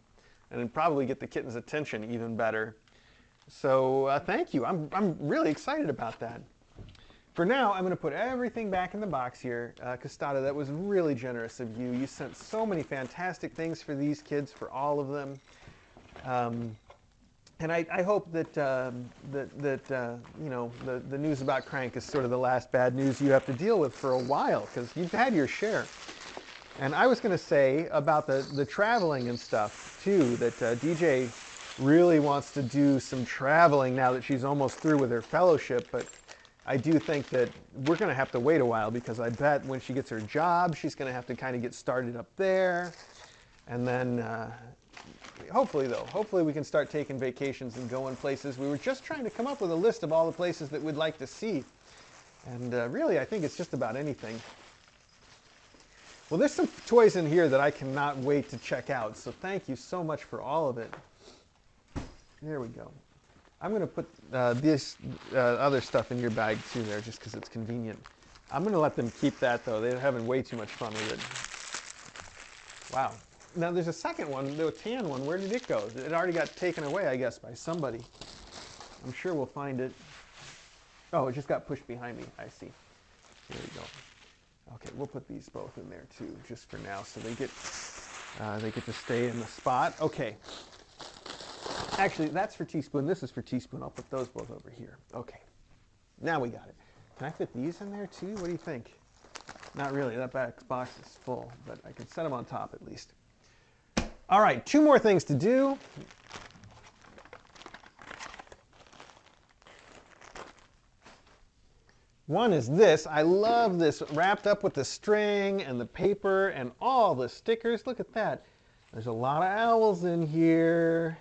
and it'd probably get the kitten's attention even better. So thank you. I'm really excited about that. For now, I'm going to put everything back in the box here. Costata, that was really generous of you. You sent so many fantastic things for these kids, for all of them. And I hope that, you know, the news about Crank is sort of the last bad news you have to deal with for a while, because you've had your share. And I was going to say about the traveling and stuff, too, that DJ really wants to do some traveling now that she's almost through with her fellowship. But I do think that we're going to have to wait a while, because I bet when she gets her job, she's going to have to kind of get started up there. And then hopefully we can start taking vacations and going places. We were just trying to come up with a list of all the places that we'd like to see. And really, I think it's just about anything. Well, there's some toys in here that I cannot wait to check out. So thank you so much for all of it. There we go. I'm going to put this other stuff in your bag too there just because it's convenient. I'm going to let them keep that though. They're having way too much fun with it. Wow. Now there's a second one, the tan one. Where did it go? It already got taken away, I guess, by somebody. I'm sure we'll find it. Oh, it just got pushed behind me. I see. Here we go. Okay, we'll put these both in there too, just for now, so they get to stay in the spot. Okay. Actually, that's for Teaspoon. This is for Teaspoon. I'll put those both over here. Okay. Now we got it. Can I fit these in there too? What do you think? Not really. That back box is full, but I can set them on top at least. All right, 2 more things to do. One is this. I love this wrapped up with the string and the paper and all the stickers. Look at that. There's a lot of owls in here.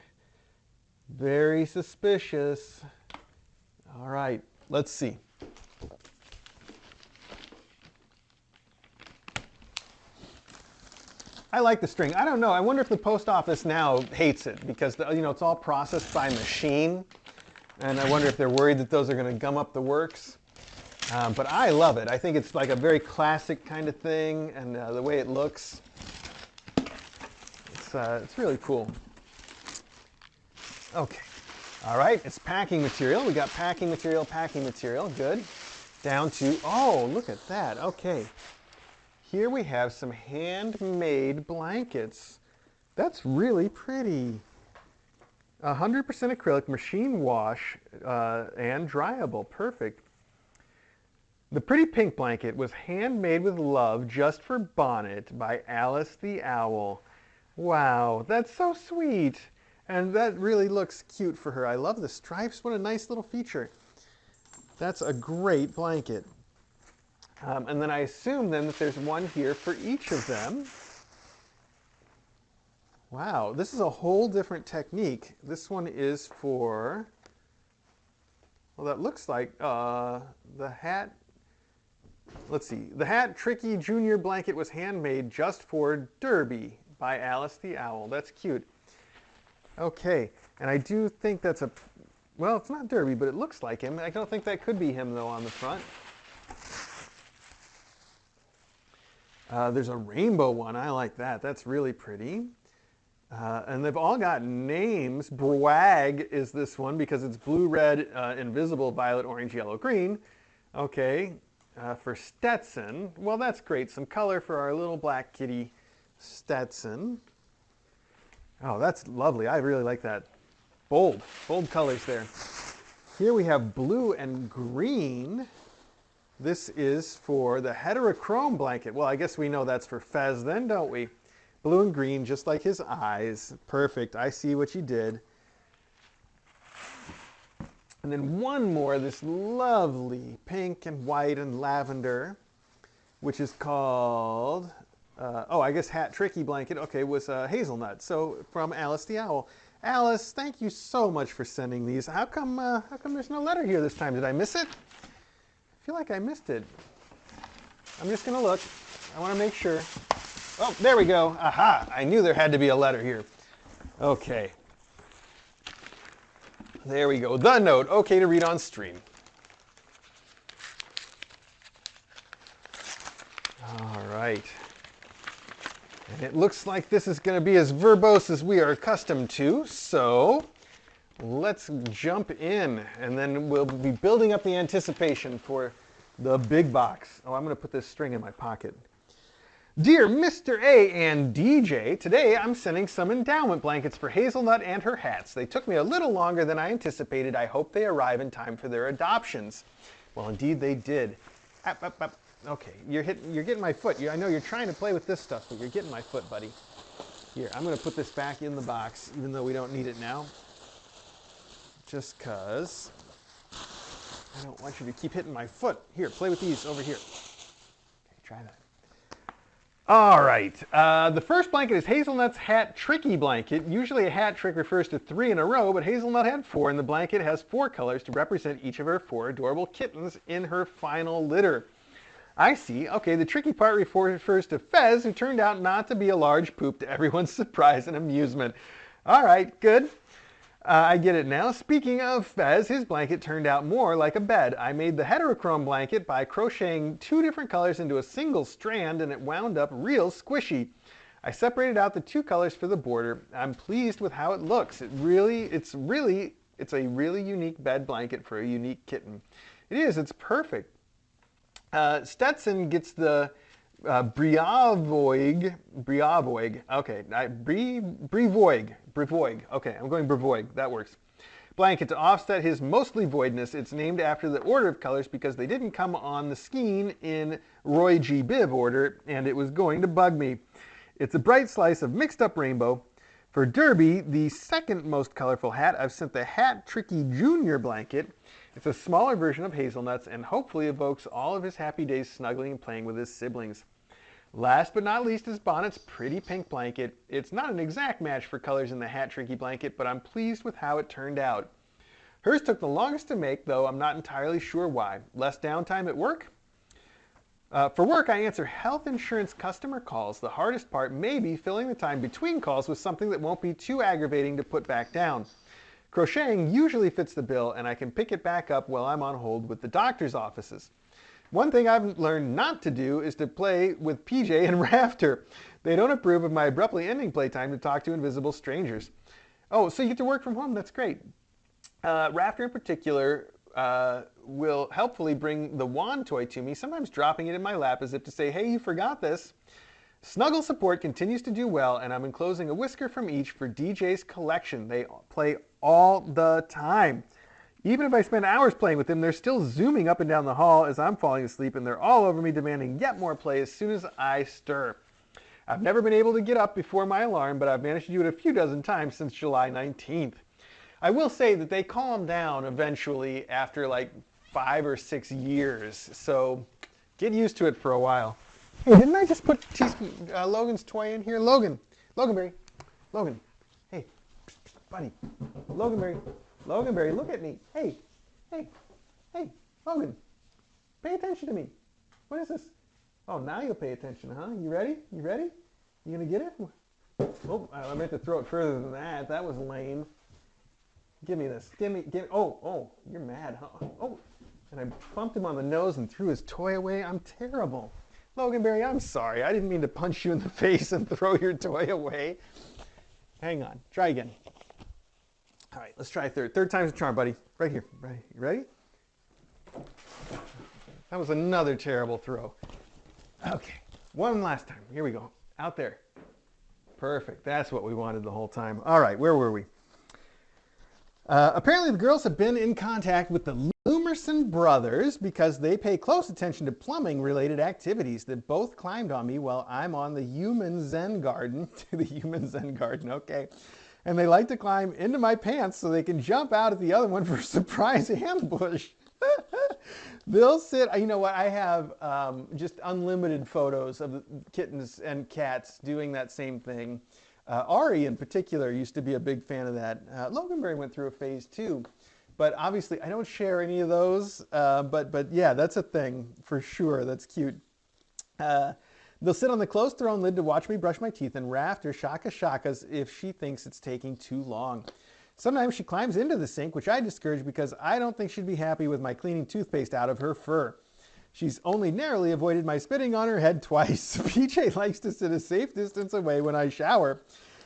Very suspicious. All right, let's see. I like the string. I don't know. I wonder if the post office now hates it because it's all processed by machine, and I wonder if they're worried that those are going to gum up the works. But I love it. I think it's like a very classic kind of thing, and the way it looks, it's really cool. Okay. All right. It's packing material. We got packing material. Good. Down to, oh, look at that. Okay. Here we have some handmade blankets. That's really pretty. 100% acrylic, machine wash, and dryable. Perfect. The pretty pink blanket was handmade with love just for Bonnet by Alice the Owl. Wow, that's so sweet. And that really looks cute for her. I love the stripes. What a nice little feature. That's a great blanket. And then I assume then that there's one here for each of them. Wow, this is a whole different technique. This one is for, well, that looks like the hat. Let's see. The Hat Tricky Junior Blanket was handmade just for Derby by Alice the Owl. That's cute. Okay, and I do think that's a, well, it's not Derby, but it looks like him. I don't think that could be him, though, on the front. There's a rainbow one. I like that. That's really pretty. And they've all got names. Brag is this one because it's blue, red, invisible, violet, orange, yellow, green. Okay. For Stetson, well, that's great. Some color for our little black kitty Stetson. Oh, that's lovely. I really like that. Bold colors there. Here we have blue and green. This is for the heterochrome blanket. Well, I guess we know that's for Fez then, don't we? Blue and green, just like his eyes. Perfect. I see what you did. And then one more, this lovely pink and white and lavender, which is called, oh, I guess Hat Tricky Blanket. Okay, was Hazelnut. So from Alice the Owl. Alice, thank you so much for sending these. How come there's no letter here this time? Did I miss it? I feel like I missed it. I'm just going to look. I want to make sure. Oh, there we go. Aha! I knew there had to be a letter here. Okay. There we go. The note. Okay to read on stream. All right. And it looks like this is going to be as verbose as we are accustomed to, so let's jump in, and then we'll be building up the anticipation for the big box. Oh, I'm going to put this string in my pocket. Dear Mr. A and DJ, today I'm sending some endowment blankets for Hazelnut and her hats. They took me a little longer than I anticipated. I hope they arrive in time for their adoptions. Well, indeed they did. Up. Okay, you're getting my foot. I know you're trying to play with this stuff, but you're getting my foot, buddy. Here, I'm going to put this back in the box, even though we don't need it now. Just because I don't want you to keep hitting my foot. Here, play with these over here. Okay, try that. All right, the first blanket is Hazelnut's Hat Tricky Blanket. Usually a hat trick refers to 3 in a row, but Hazelnut had 4, and the blanket has 4 colors to represent each of her 4 adorable kittens in her final litter. I see. Okay, the tricky part refers to Fez, who turned out not to be a large poop to everyone's surprise and amusement. All right, good. I get it now. Speaking of Fez, his blanket turned out more like a bed. I made the heterochrome blanket by crocheting 2 different colors into a single strand, and it wound up real squishy. I separated out the 2 colors for the border. I'm pleased with how it looks. It's a really unique bed blanket for a unique kitten. It is. It's perfect. Stetson gets the Briavoig. Okay, Brevoig. Okay, I'm going Brevoig. That works. Blanket to offset his mostly voidness. It's named after the order of colors because they didn't come on the skein in Roy G. Biv order, and it was going to bug me. It's a bright slice of mixed up rainbow. For Derby, the second most colorful hat, I've sent the Hat Tricky Junior blanket. It's a smaller version of Hazelnuts and hopefully evokes all of his happy days snuggling and playing with his siblings. Last but not least is Bonnet's pretty pink blanket. It's not an exact match for colors in the Hat Tricky blanket, but I'm pleased with how it turned out. Hers took the longest to make, though I'm not entirely sure why. Less downtime at work? For work, I answer health insurance customer calls. The hardest part may be filling the time between calls with something that won't be too aggravating to put back down. Crocheting usually fits the bill, and I can pick it back up while I'm on hold with the doctor's offices. One thing I've learned not to do is to play with PJ and Rafter. They don't approve of my abruptly ending playtime to talk to invisible strangers. Oh, so you get to work from home? That's great. Rafter in particular will helpfully bring the wand toy to me, sometimes dropping it in my lap as if to say, hey, you forgot this. Snuggle support continues to do well, and I'm enclosing a whisker from each for DJ's collection. They play all the time. Even if I spend hours playing with them, they're still zooming up and down the hall as I'm falling asleep, and they're all over me demanding yet more play as soon as I stir. I've never been able to get up before my alarm, but I've managed to do it a few dozen times since July 19th. I will say that they calm down eventually after like 5 or 6 years, so get used to it for a while. Hey, didn't I just put Logan's toy in here? Loganberry, Logan, hey, buddy, Loganberry, look at me. Hey, Logan, pay attention to me. What is this? Oh, now you'll pay attention, huh? You ready? You gonna get it? Oh, I meant to throw it further than that. That was lame. Give me this. Give me. Oh, you're mad, huh? Oh, and I bumped him on the nose and threw his toy away. I'm terrible. Loganberry, I'm sorry. I didn't mean to punch you in the face and throw your toy away. Hang on. Try again. All right, let's try third. Third time's a charm, buddy. Right here. Right. You ready? That was another terrible throw. Okay. One last time. Here we go. Out there. Perfect. That's what we wanted the whole time. All right, where were we? Apparently the girls have been in contact with the Loomerson brothers because they pay close attention to plumbing-related activities that both climbed on me while I'm on the human Zen garden. The human Zen garden, okay. And they like to climb into my pants so they can jump out at the other one for a surprise ambush. They'll sit, you know what, I have just unlimited photos of the kittens and cats doing that same thing. Ari in particular used to be a big fan of that. Loganberry went through a phase too. But obviously I don't share any of those, but yeah, that's a thing for sure. That's cute. They'll sit on the closed throne lid to watch me brush my teeth and Rafter shakas if she thinks it's taking too long. Sometimes she climbs into the sink, which I discourage because I don't think she'd be happy with my cleaning toothpaste out of her fur. She's only narrowly avoided my spitting on her head twice. PJ likes to sit a safe distance away when I shower.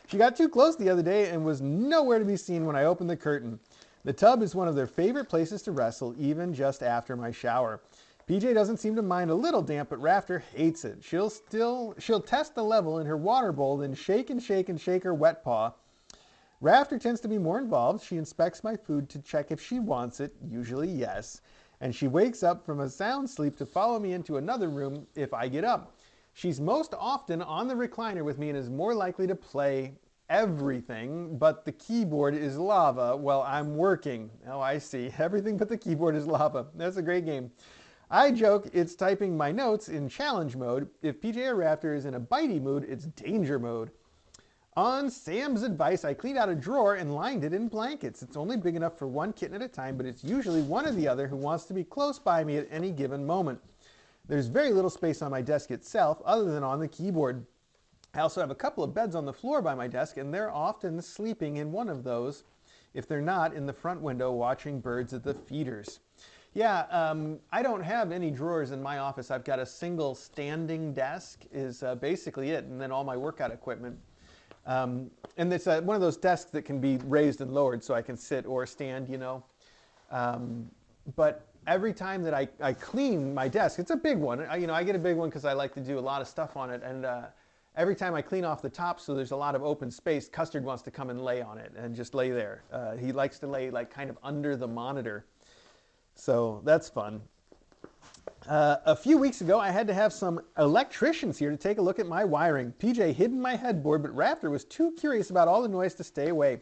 She got too close the other day and was nowhere to be seen when I opened the curtain. The tub is one of their favorite places to wrestle, even just after my shower. PJ doesn't seem to mind a little damp, but Rafter hates it. She'll test the level in her water bowl, then shake her wet paw. Rafter tends to be more involved. She inspects my food to check if she wants it, usually yes. And she wakes up from a sound sleep to follow me into another room if I get up. She's most often on the recliner with me and is more likely to play everything, but the keyboard is lava while I'm working. Oh, I see. Everything but the keyboard is lava. That's a great game. I joke it's typing my notes in challenge mode. If PJ or Rafter is in a bitey mood, it's danger mode. On Sam's advice, I cleaned out a drawer and lined it in blankets. It's only big enough for one kitten at a time, but it's usually one or the other who wants to be close by me at any given moment. There's very little space on my desk itself other than on the keyboard. I also have a couple of beds on the floor by my desk, and they're often sleeping in one of those. if they're not in the front window watching birds at the feeders. Yeah, I don't have any drawers in my office. I've got a single standing desk is basically it, and then all my workout equipment. And it's one of those desks that can be raised and lowered so I can sit or stand, you know. But every time that I clean my desk, it's a big one. I get a big one because I like to do a lot of stuff on it. And every time I clean off the top so there's a lot of open space, Custard wants to come and lay on it and just lay there. He likes to lay like kind of under the monitor. So that's fun. A few weeks ago, I had to have some electricians here to take a look at my wiring. PJ hid in my headboard, but Raptor was too curious about all the noise to stay away.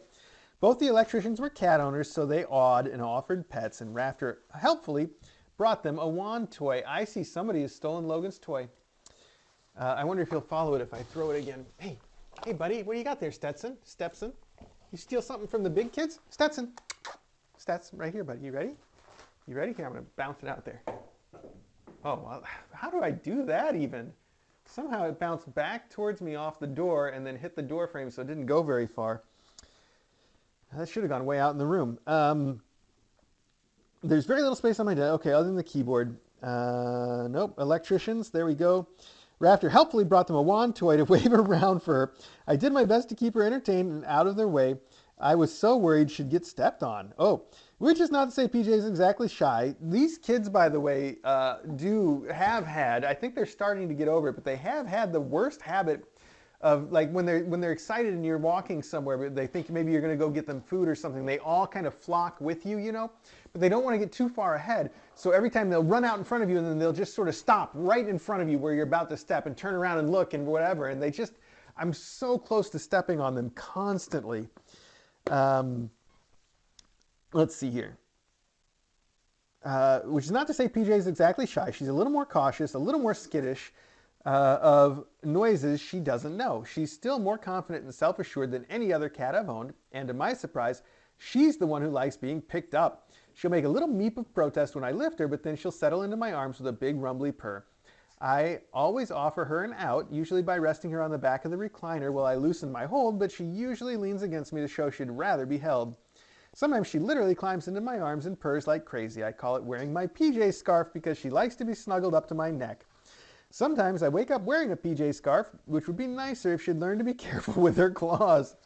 Both the electricians were cat owners, so they awed and offered pets, and Raptor helpfully brought them a wand toy. I see somebody has stolen Logan's toy. I wonder if he'll follow it if I throw it again. Hey, buddy, what do you got there, Stetson? You steal something from the big kids? Stetson, right here, buddy. You ready? You ready? Here, I'm going to bounce it out there. Oh, well, how do I do that even? Somehow it bounced back towards me off the door and then hit the door frame, so it didn't go very far. That should have gone way out in the room. There's very little space on my desk. Okay, other than the keyboard. Nope, electricians, there we go. Raptor helpfully brought them a wand toy to wave around for her. I did my best to keep her entertained and out of their way. I was so worried she'd get stepped on. Oh, which is not to say PJ is exactly shy. These kids, by the way, have had, I think they're starting to get over it, but they have had the worst habit of, like, when they're excited and you're walking somewhere, but they think maybe you're going to go get them food or something, they all kind of flock with you, you know? But they don't want to get too far ahead. So every time they'll run out in front of you and then they'll just sort of stop right in front of you where you're about to step and turn around and look and whatever. And I'm so close to stepping on them constantly. Let's see here. Which is not to say PJ is exactly shy. She's a little more cautious, a little more skittish of noises she doesn't know. She's still more confident and self-assured than any other cat I've owned. And to my surprise, she's the one who likes being picked up. She'll make a little meep of protest when I lift her, but then she'll settle into my arms with a big rumbly purr. I always offer her an out, usually by resting her on the back of the recliner while I loosen my hold, but she usually leans against me to show she'd rather be held. Sometimes she literally climbs into my arms and purrs like crazy. I call it wearing my PJ scarf because she likes to be snuggled up to my neck. Sometimes I wake up wearing a PJ scarf, which would be nicer if she'd learn to be careful with her claws.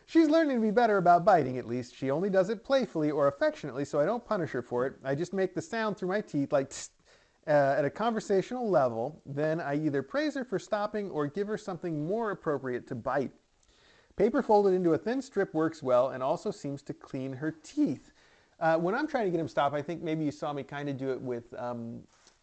She's learning to be better about biting, at least. She only does it playfully or affectionately, so I don't punish her for it. I just make the sound through my teeth like tss, at a conversational level. Then I either praise her for stopping or give her something more appropriate to bite. Paper folded into a thin strip works well and also seems to clean her teeth. When I'm trying to get him stopped, I think maybe you saw me kind of do it with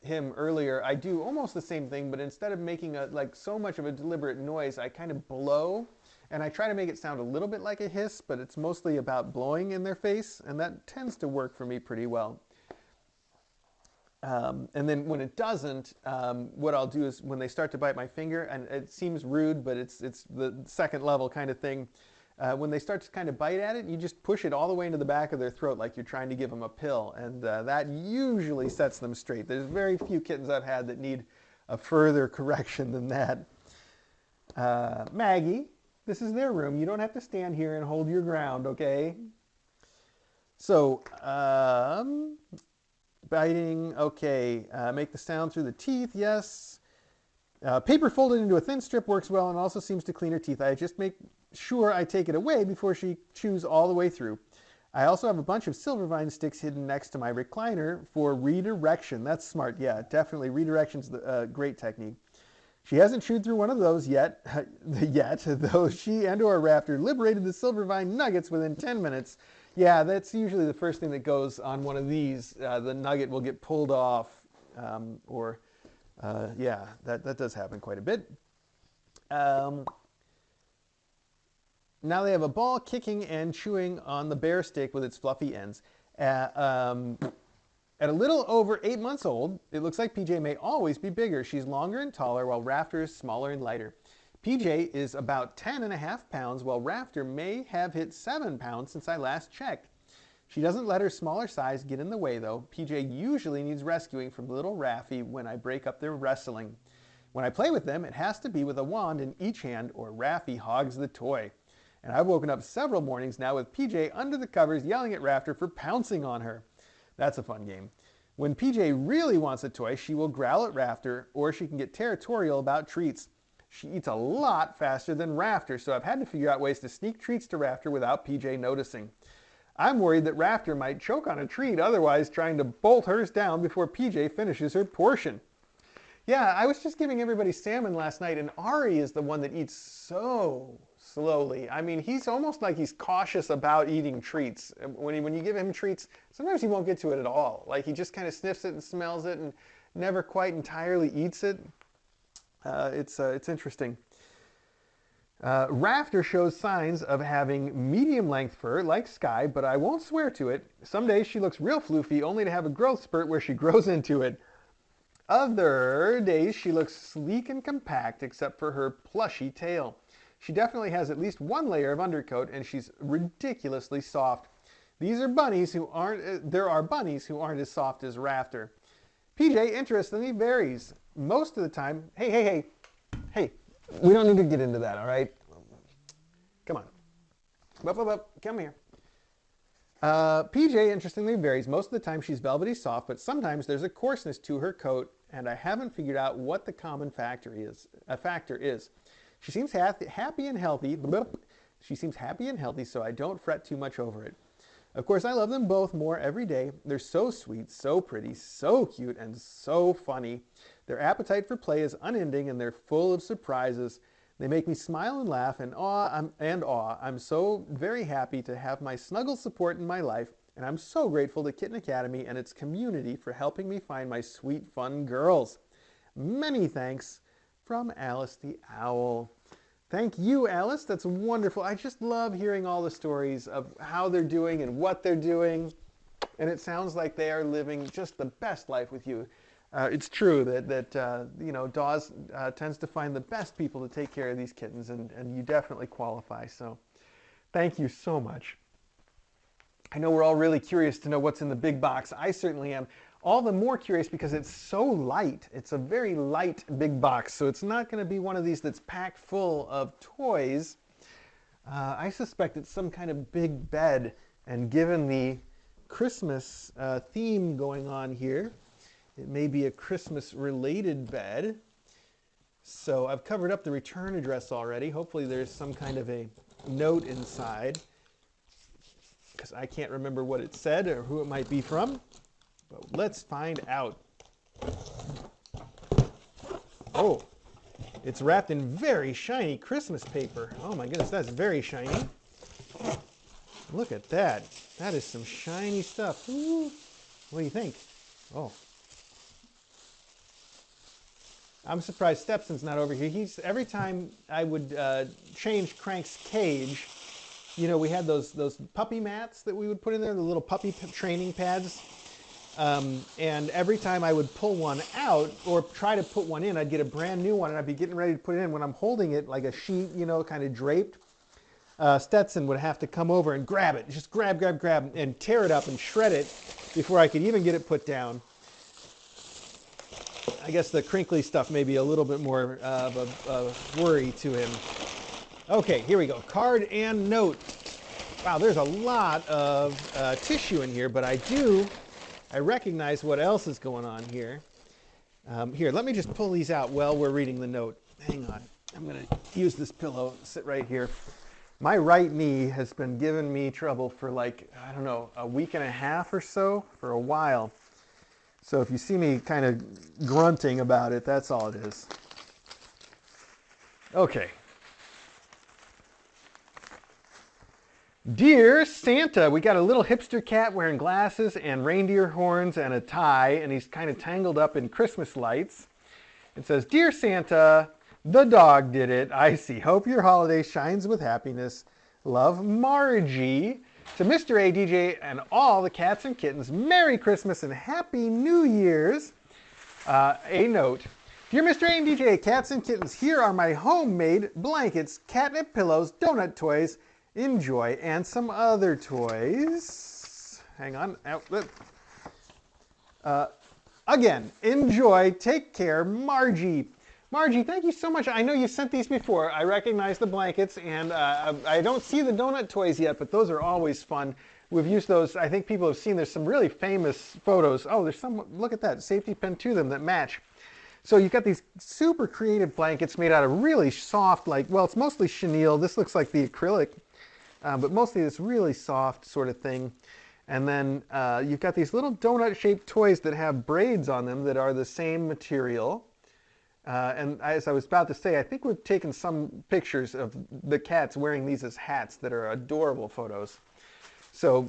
him earlier. I do almost the same thing, but instead of making so much of a deliberate noise, I kind of blow. And I try to make it sound a little bit like a hiss, but it's mostly about blowing in their face, and that tends to work for me pretty well. And then when it doesn't, what I'll do is when they start to bite my finger, and it seems rude, but it's the second level kind of thing. When they start to kind of bite at it, you just push it all the way into the back of their throat like you're trying to give them a pill, and that usually sets them straight. There's very few kittens I've had that need a further correction than that. Maggie. This is their room. You don't have to stand here and hold your ground, okay? So, biting, okay. Make the sound through the teeth, yes. Paper folded into a thin strip works well and also seems to clean her teeth. I just make sure I take it away before she chews all the way through. I also have a bunch of silver vine sticks hidden next to my recliner for redirection. That's smart, yeah, definitely. Redirection's a great technique. She hasn't chewed through one of those yet, though she and or Raptor liberated the silver vine nuggets within 10 minutes. Yeah, that's usually the first thing that goes on one of these. The nugget will get pulled off, yeah, that does happen quite a bit. Now they have a ball kicking and chewing on the bear stick with its fluffy ends. At a little over 8 months old, it looks like PJ may always be bigger. She's longer and taller, while Raptor is smaller and lighter. PJ is about 10.5 pounds, while Raptor may have hit 7 pounds since I last checked. She doesn't let her smaller size get in the way, though. PJ usually needs rescuing from little Raffy when I break up their wrestling. When I play with them, it has to be with a wand in each hand, or Raffy hogs the toy. And I've woken up several mornings now with PJ under the covers yelling at Rafter for pouncing on her. That's a fun game. When PJ really wants a toy, she will growl at Rafter, or she can get territorial about treats. She eats a lot faster than Rafter, so I've had to figure out ways to sneak treats to Rafter without PJ noticing. I'm worried that Rafter might choke on a treat otherwise, trying to bolt hers down before PJ finishes her portion. Yeah, I was just giving everybody salmon last night, and Ari is the one that eats so slowly. I mean, he's almost like he's cautious about eating treats. When you give him treats, sometimes he won't get to it at all. Like he just kind of sniffs it and smells it and never quite entirely eats it. It's interesting. Rafter shows signs of having medium-length fur, like Sky, but I won't swear to it. Some days she looks real floofy, only to have a growth spurt where she grows into it. Other days she looks sleek and compact, except for her plushy tail. She definitely has at least one layer of undercoat, and she's ridiculously soft. There are bunnies who aren't as soft as Rafter. PJ, interestingly, varies. Most of the time, hey, we don't need to get into that, all right? Come on. Come here. PJ, interestingly, varies. Most of the time she's velvety soft, but sometimes there's a coarseness to her coat, and I haven't figured out what the common factor is. She seems happy and healthy. She seems happy and healthy, so I don't fret too much over it. Of course, I love them both more every day. They're so sweet, so pretty, so cute, and so funny. Their appetite for play is unending, and they're full of surprises. They make me smile and laugh and awe. I'm so very happy to have my snuggle support in my life, and I'm so grateful to Kitten Academy and its community for helping me find my sweet, fun girls. Many thanks from Alice the Owl. Thank you, Alice. That's wonderful. I just love hearing all the stories of how they're doing and what they're doing, and it sounds like they are living just the best life with you. It's true that Dawes tends to find the best people to take care of these kittens, and you definitely qualify. So thank you so much. I know we're all really curious to know what's in the big box. I certainly am. All the more curious because it's so light. It's a very light big box, so it's not going to be one of these that's packed full of toys. I suspect it's some kind of big bed, and given the Christmas theme going on here, it may be a Christmas-related bed. So I've covered up the return address already. Hopefully there's some kind of a note inside, because I can't remember what it said or who it might be from. But let's find out. Oh, it's wrapped in very shiny Christmas paper. Oh my goodness, that's very shiny. Look at that. That is some shiny stuff. Ooh. What do you think? Oh. I'm surprised Stepson's not over here. Every time I would change Crank's cage, you know, we had those puppy mats that we would put in there, the little puppy training pads. And every time I would pull one out or try to put one in, I'd get a brand new one and I'd be getting ready to put it in. When I'm holding it like a sheet, you know, kind of draped, Stetson would have to come over and grab it. Just grab, and tear it up and shred it before I could even get it put down. I guess the crinkly stuff may be a little bit more of a worry to him. Okay, here we go. Card and note. Wow, there's a lot of tissue in here, but I recognize what else is going on here. Here, let me just pull these out while we're reading the note. Hang on. I'm going to use this pillow, sit right here. My right knee has been giving me trouble for like, I don't know, a week and a half or so, for a while. So if you see me kind of grunting about it, that's all it is. Okay. Dear Santa, we got a little hipster cat wearing glasses and reindeer horns and a tie, and he's kind of tangled up in Christmas lights. It says, Dear Santa, the dog did it. I see. Hope your holiday shines with happiness. Love, Margie. To Mr.A, DJ, and all the cats and kittens, Merry Christmas and Happy New Year's. A note. Dear Mr.A and DJ, cats and kittens, here are my homemade blankets, catnip pillows, donut toys, enjoy, and some other toys. Hang on. Again, enjoy, take care, Margie. Margie, thank you so much. I know you sent these before. I recognize the blankets, and I don't see the donut toys yet, but those are always fun. We've used those. I think people have seen there's some really famous photos. Oh, there's some, look at that, safety pin to them that match. So you've got these super creative blankets made out of really soft, like, well, it's mostly chenille. This looks like the acrylic, but mostly this really soft sort of thing. And then you've got these little donut-shaped toys that have braids on them that are the same material. And as I was about to say, I think we've taken some pictures of the cats wearing these as hats that are adorable photos. So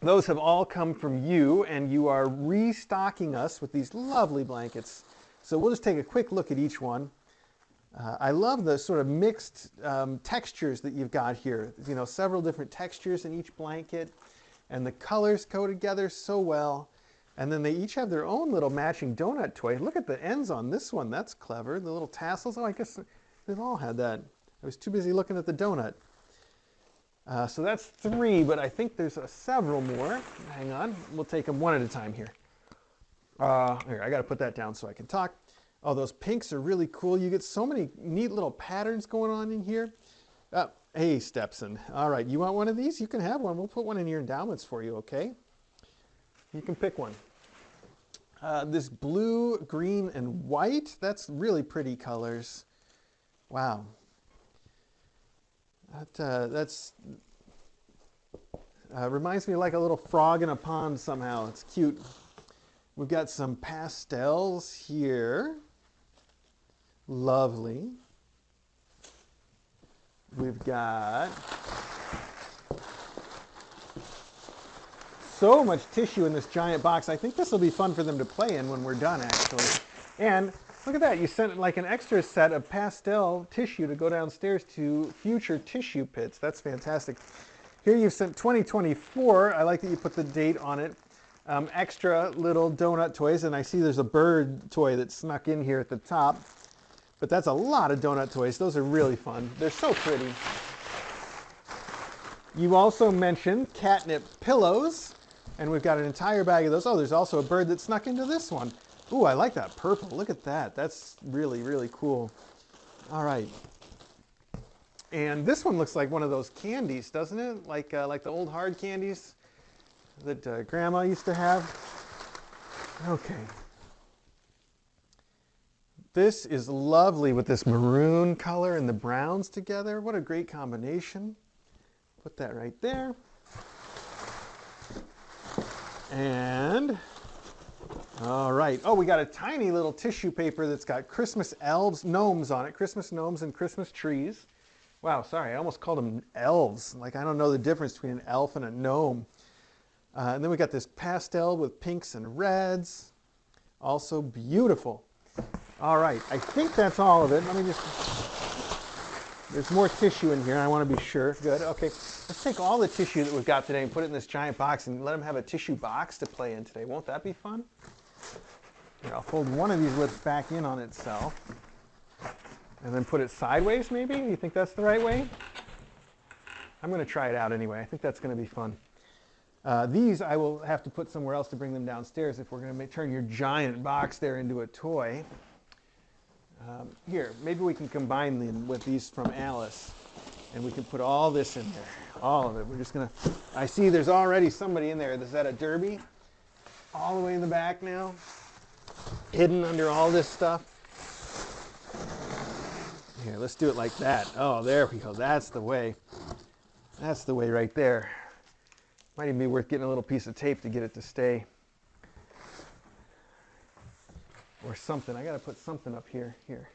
those have all come from you, and you are restocking us with these lovely blankets. So we'll just take a quick look at each one. I love the sort of mixed textures that you've got here. You know, several different textures in each blanket, and the colors go together so well. And then they each have their own little matching donut toy. Look at the ends on this one. That's clever. The little tassels. Oh, I guess they've all had that. I was too busy looking at the donut. So that's 3, but I think there's several more. Hang on. We'll take them one at a time here. Here, I got to put that down so I can talk. Oh, those pinks are really cool. You get so many neat little patterns going on in here. Hey, Stepson. All right, you want one of these? You can have one. We'll put one in your endowments for you, okay? You can pick one. This blue, green, and white, that's really pretty colors. Wow. That's reminds me like a little frog in a pond somehow. It's cute. We've got some pastels here. Lovely. We've got so much tissue in this giant box. I think this will be fun for them to play in when we're done, actually. And look at that. You sent like an extra set of pastel tissue to go downstairs to future tissue pits. That's fantastic. Here you've sent 2024. I like that you put the date on it. Extra little donut toys, and I see there's a bird toy that snuck in here at the top. But that's a lot of donut toys. Those are really fun. They're so pretty. You also mentioned catnip pillows, and we've got an entire bag of those. Oh, there's also a bird that snuck into this one. Ooh, I like that purple. Look at that. That's really, really cool. All right. And this one looks like one of those candies, doesn't it? Like the old hard candies that Grandma used to have. Okay. This is lovely with this maroon color and the browns together. What a great combination. Put that right there. And, all right. Oh, we got a tiny little tissue paper that's got Christmas elves, gnomes on it. Christmas gnomes and Christmas trees. Wow, sorry, I almost called them elves. Like, I don't know the difference between an elf and a gnome. And then we got this pastel with pinks and reds. Also beautiful. All right, I think that's all of it. Let me just, there's more tissue in here. I want to be sure. Good, okay. Let's take all the tissue that we've got today and put it in this giant box and let them have a tissue box to play in today. Won't that be fun? Here, I'll fold one of these lips back in on itself and then put it sideways maybe. You think that's the right way? I'm going to try it out anyway. I think that's going to be fun. These I will have to put somewhere else to bring them downstairs if we're going to turn your giant box there into a toy. Here, maybe we can combine them with these from Alice, and we can put all this in there, all of it. We're just going to, I see there's already somebody in there. Is that a derby? All the way in the back now, hidden under all this stuff. Here, let's do it like that. Oh, there we go. That's the way. That's the way right there. Might even be worth getting a little piece of tape to get it to stay. Or something. I got to put something up here. Here.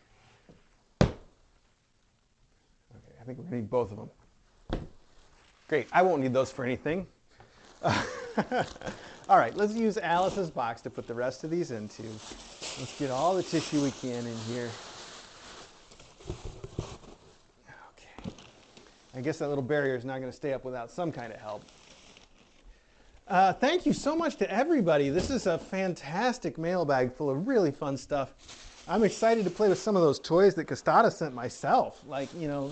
Okay, I think we're going to need both of them. Great. I won't need those for anything. All right, let's use Alice's box to put the rest of these into. Let's get all the tissue we can in here. Okay. I guess that little barrier is not going to stay up without some kind of help. Thank you so much to everybody. This is a fantastic mailbag full of really fun stuff. I'm excited to play with some of those toys that Costada sent myself. Like, you know,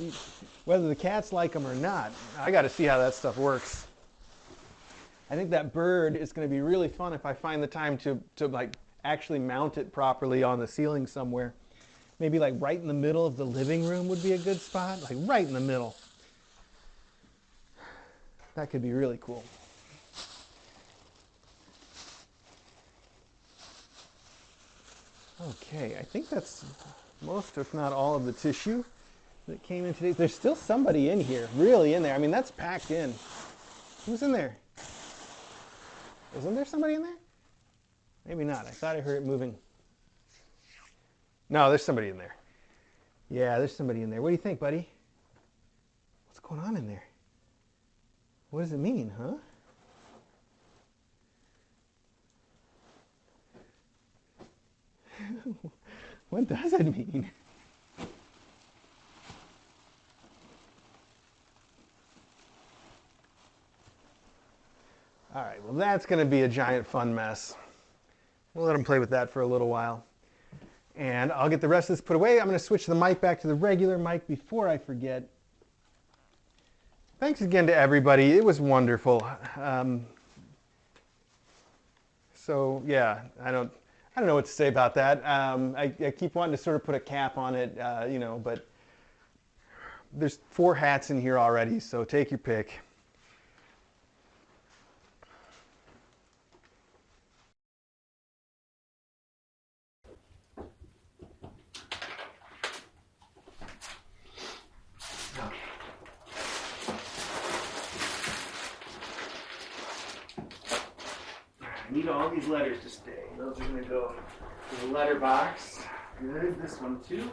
whether the cats like them or not. I got to see how that stuff works. I think that bird is going to be really fun if I find the time to like actually mount it properly on the ceiling somewhere. Maybe like right in the middle of the living room would be a good spot. Like right in the middle. That could be really cool. Okay, I think that's most, if not all, of the tissue that came in today. There's still somebody in here, really in there. I mean, that's packed in. Who's in there? Isn't there somebody in there? Maybe not. I thought I heard it moving. No, there's somebody in there. Yeah, there's somebody in there. What do you think, buddy? What's going on in there? What does it mean, huh? What does it mean? All right, well, that's going to be a giant fun mess. We'll let him play with that for a little while. And I'll get the rest of this put away. I'm going to switch the mic back to the regular mic before I forget. Thanks again to everybody. It was wonderful. So yeah, I don't know what to say about that. I keep wanting to sort of put a cap on it, you know, but there's 4 hats in here already, so take your pick. I need all these letters to stay. Those are going to go to the letter box. Good. This one too.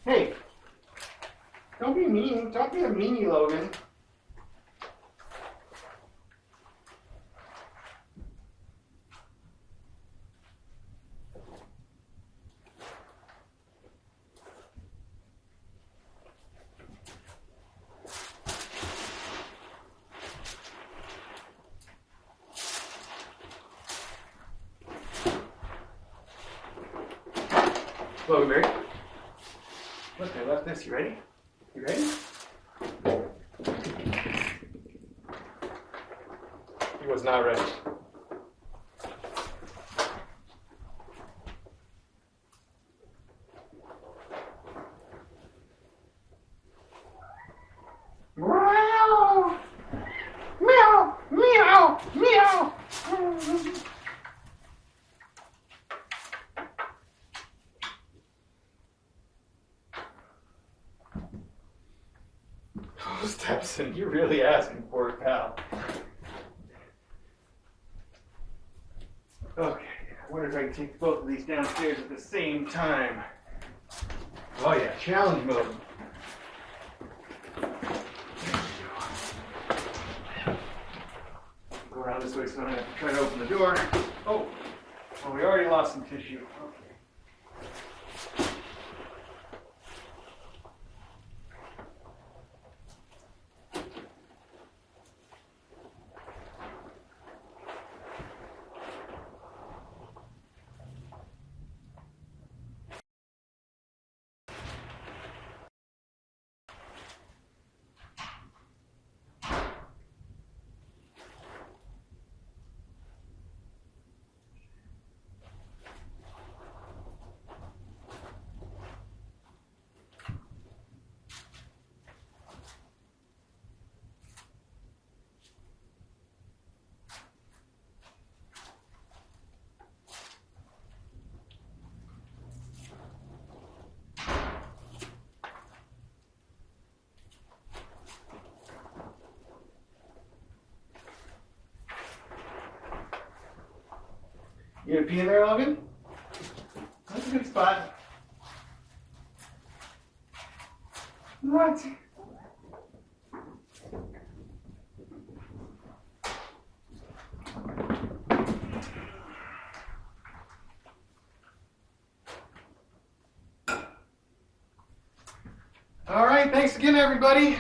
Hey, don't be mean. Don't be a meanie, Logan. Loganberry. Look, I left this. You ready? You ready? He was not ready. Meow! Meow! Meow! Meow! Oh, Stepson, you're really asking for it, pal. Okay, I wonder if I can take both of these downstairs at the same time. Oh yeah, challenge mode. Go around this way so I don't have to try to open the door. Oh, well, we already lost some tissue. Okay. You gonna pee in there, Logan? That's a good spot. What? thanks again, everybody.